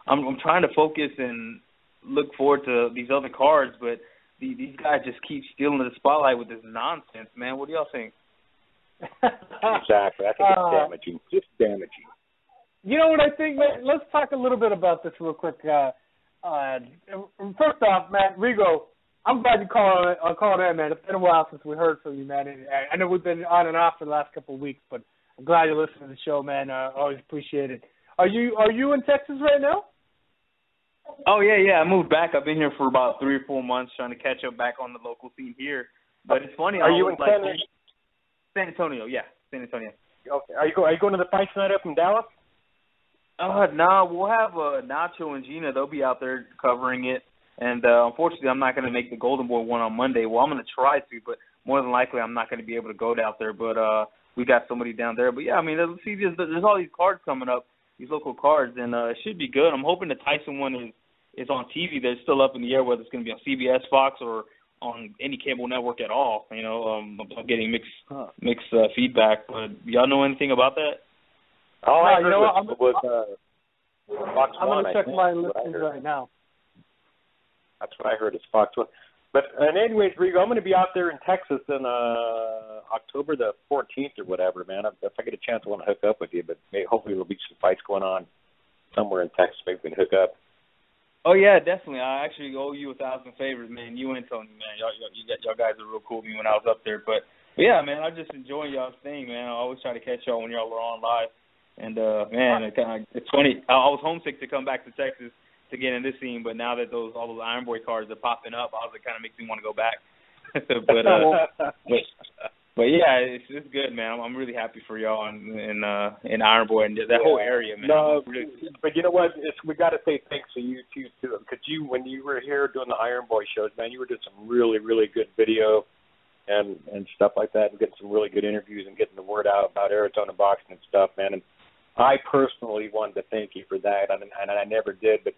I'm trying to focus and look forward to these other cards, but these guys just keep stealing the spotlight with this nonsense, man. What do y'all think? Exactly. I think it's damaging. Just damaging. You know what I think, man? Let's talk a little bit about this real quick. First off, man, Rigo, I'm glad you called in, man. It's been a while since we heard from you, man. And I know we've been on and off for the last couple of weeks, but I'm glad you're listening to the show, man. I always appreciate it. Are you in Texas right now? Oh, yeah. I moved back. I've been here for about 3 or 4 months trying to catch up back on the local scene here. But it's funny. Are you in San Antonio? Yeah, San Antonio. Okay. Are you going to the fight tonight up in Dallas? No, we'll have Nacho and Gina. They'll be out there covering it. And unfortunately, I'm not going to make the Golden Boy one on Monday. Well, I'm going to try to, but more than likely, I'm not going to be able to go out there. But we got somebody down there. But yeah, let's see. There's all these cards coming up, these local cards, and it should be good. I'm hoping the Tyson one is on TV. They're still up in the air whether it's going to be on CBS, Fox, or on any cable network at all. I'm getting mixed feedback. But y'all know anything about that? All I heard was Fox I'm One. I'm going to check my listings right now. That's what I heard is Fox One. But anyways, Rigo, I'm going to be out there in Texas in October the 14th or whatever, man. If I get a chance, I want to hook up with you. But hopefully there'll be some fights going on somewhere in Texas. Maybe we can hook up. Oh yeah, definitely. I actually owe you 1,000 favors, man. You and Tony, man. Y'all guys are real cool to me when I was up there. But yeah, man, I'm just enjoying y'all's thing, man. I always try to catch y'all when y'all are on live. And man, it's funny. I was homesick to come back to Texas to get in this scene, but now that all those Iron Boy cards are popping up, I was, it kind of makes me want to go back. But yeah, it's good, man. I'm really happy for y'all in Iron Boy and that whole area, man. No, but you know what? We got to say thanks to you too, because when you were here doing the Iron Boy shows, man, you were doing some really, really good video and stuff like that, and getting some really good interviews and getting the word out about Arizona boxing and stuff, man. And I personally wanted to thank you for that, and I never did, but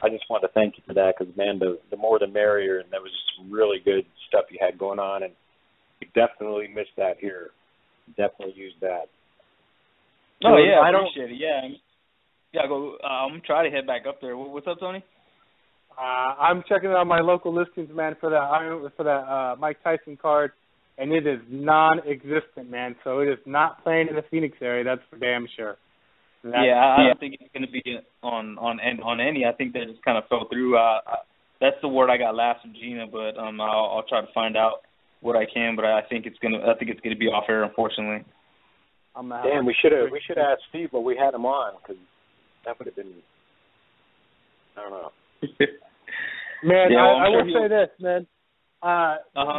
I just wanted to thank you for that because, man, the more the merrier, and there was just some really good stuff you had going on, and you definitely missed that here. Definitely used that. Oh, yeah, I appreciate it. Yeah, I'm trying to head back up there. What's up, Tony? I'm checking out my local listings, man, for that Mike Tyson card, and it is non-existent, man. So it is not playing in the Phoenix area. That's for damn sure. I don't think it's going to be on any. I think they just kind of fell through. That's the word I got last from Gina, but I'll try to find out what I can. But I think it's gonna be off air, unfortunately. Damn, we should have asked Steve, but we had him on because that would have been. I don't know. Man, I will say this, man.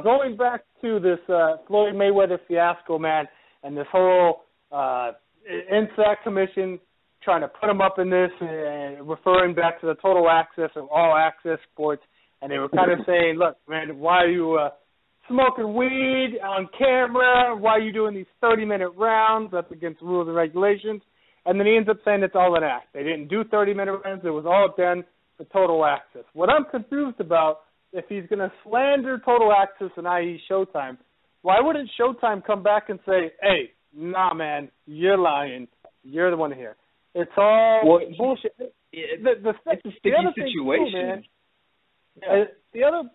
Going back to this Floyd Mayweather fiasco, man, and this whole NSAC commission trying to put him up in this and referring back to the total access of all access sports, and they were kind of saying, look, man, why are you smoking weed on camera? Why are you doing these 30-minute rounds? That's against rules and regulations. And then he ends up saying it's all an act. They didn't do 30-minute rounds. It was all done for total access. What I'm confused about, if he's going to slander total access and i.e. Showtime, why wouldn't Showtime come back and say, hey, nah, man, you're lying. You're the one here. It's all bullshit. It's a sticky situation. Too, man,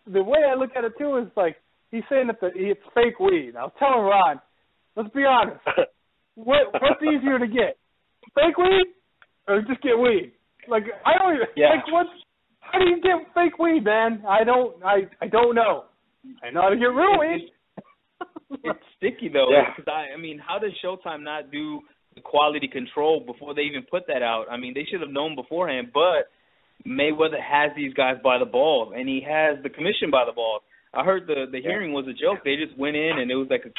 the way I look at it, too, is like he's saying that it's fake weed. I was telling Ron, let's be honest. What's easier to get? Fake weed or just get weed? Like, I don't even, how do you get fake weed, man? I don't know. I know how to get real weed. It's sticky, though. Because I mean, how does Showtime not do the quality control before they even put that out? I mean, they should have known beforehand, but Mayweather has these guys by the balls, and he has the commission by the balls. I heard the hearing was a joke. They just went in, and it was like a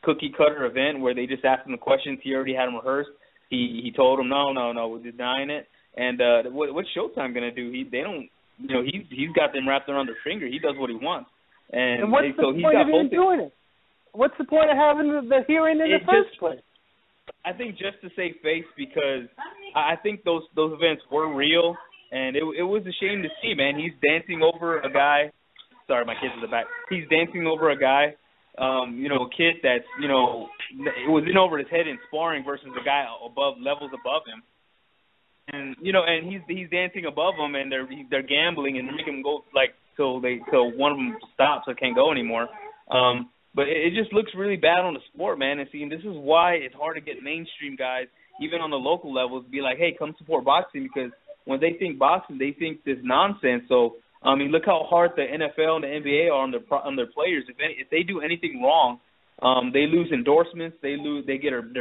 cookie cutter event where they just asked him the questions. He already had them rehearsed. He told them, no, we're denying it. And what's Showtime gonna do? He's got them wrapped around their finger. He does what he wants. And what's the point of even doing it? What's the point of having the hearing in the first place? I think just to save face, because I think those events were real, and it was a shame to see, man. He's dancing over a guy. Sorry, my kid's in the back. He's dancing over a guy, a kid that's, it was in over his head in sparring versus a guy levels above him. And and he's dancing above him, and they're gambling and making him go till one of them stops or can't go anymore. But it just looks really bad on the sport, man. And this is why it's hard to get mainstream guys, even on the local levels, to be like, hey, come support boxing, because when they think boxing, they think this nonsense. So I mean, look how hard the NFL and the NBA are on their players. If they do anything wrong, they lose endorsements. They're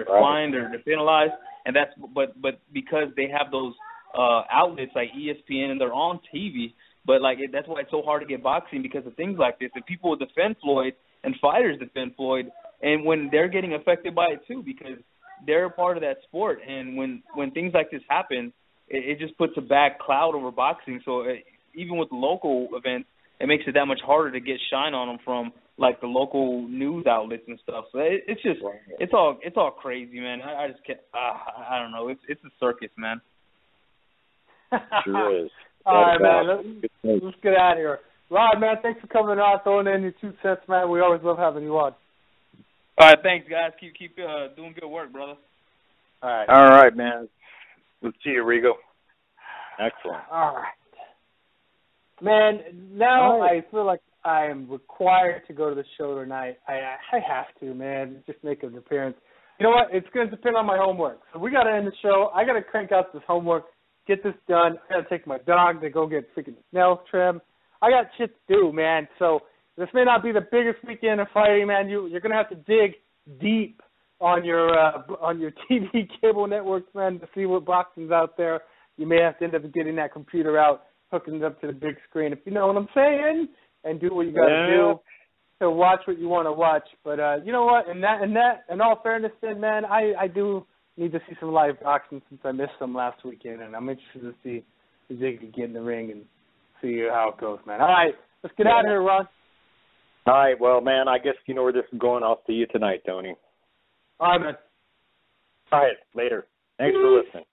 fined or they're penalized. And but because they have those outlets like ESPN and they're on TV, but that's why it's so hard to get boxing, because of things like this. And people will defend Floyd and fighters defend Floyd, and when they're getting affected by it too, because they're a part of that sport. And when things like this happen, it just puts a bad cloud over boxing. So even with the local events, it makes it that much harder to get shine on them from the local news outlets and stuff. So it's just it's all crazy, man. I just can't. I don't know. It's a circus, man. Sure is. All right, man. Let's get out of here. Rod, man, thanks for coming on, throwing in your 2 cents, man. We always love having you on. All right, thanks, guys. Keep doing good work, brother. All right, man. We'll see you, Rigo. Excellent. All right. Man, now I feel like I am required to go to the show tonight. I have to, man, just make an appearance. You know what? It's going to depend on my homework. So we got to end the show. I got to crank out this homework, get this done. I got to take my dog to go get freaking nails trimmed. I got shit to do, man. So this may not be the biggest weekend of fighting, man. You're going to have to dig deep on your TV cable networks, man, to see what boxing's out there. You may have to end up getting that computer out, hooking it up to the big screen, if you know what I'm saying, and do what you got to do. to watch what you want to watch. But you know what? In all fairness, then, man, I do need to see some live boxing since I missed some last weekend, and I'm interested to see if they can get in the ring and see how it goes, man. All right, let's get out of here, Ron. All right, well, man, I guess you know where this is going. I'll see you tonight, Tony. All right, man. All right, later. Thanks for listening.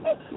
Ha ha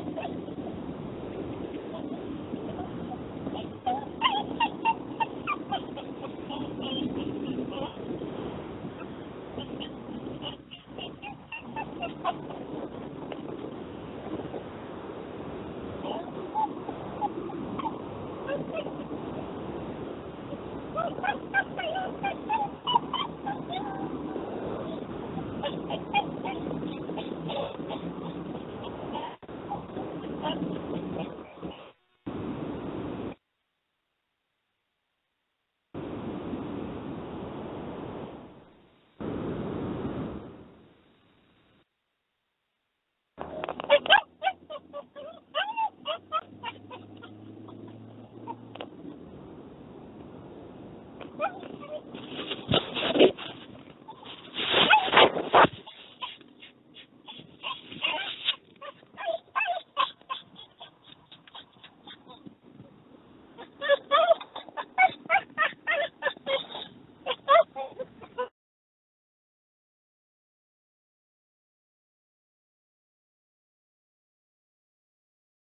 ha!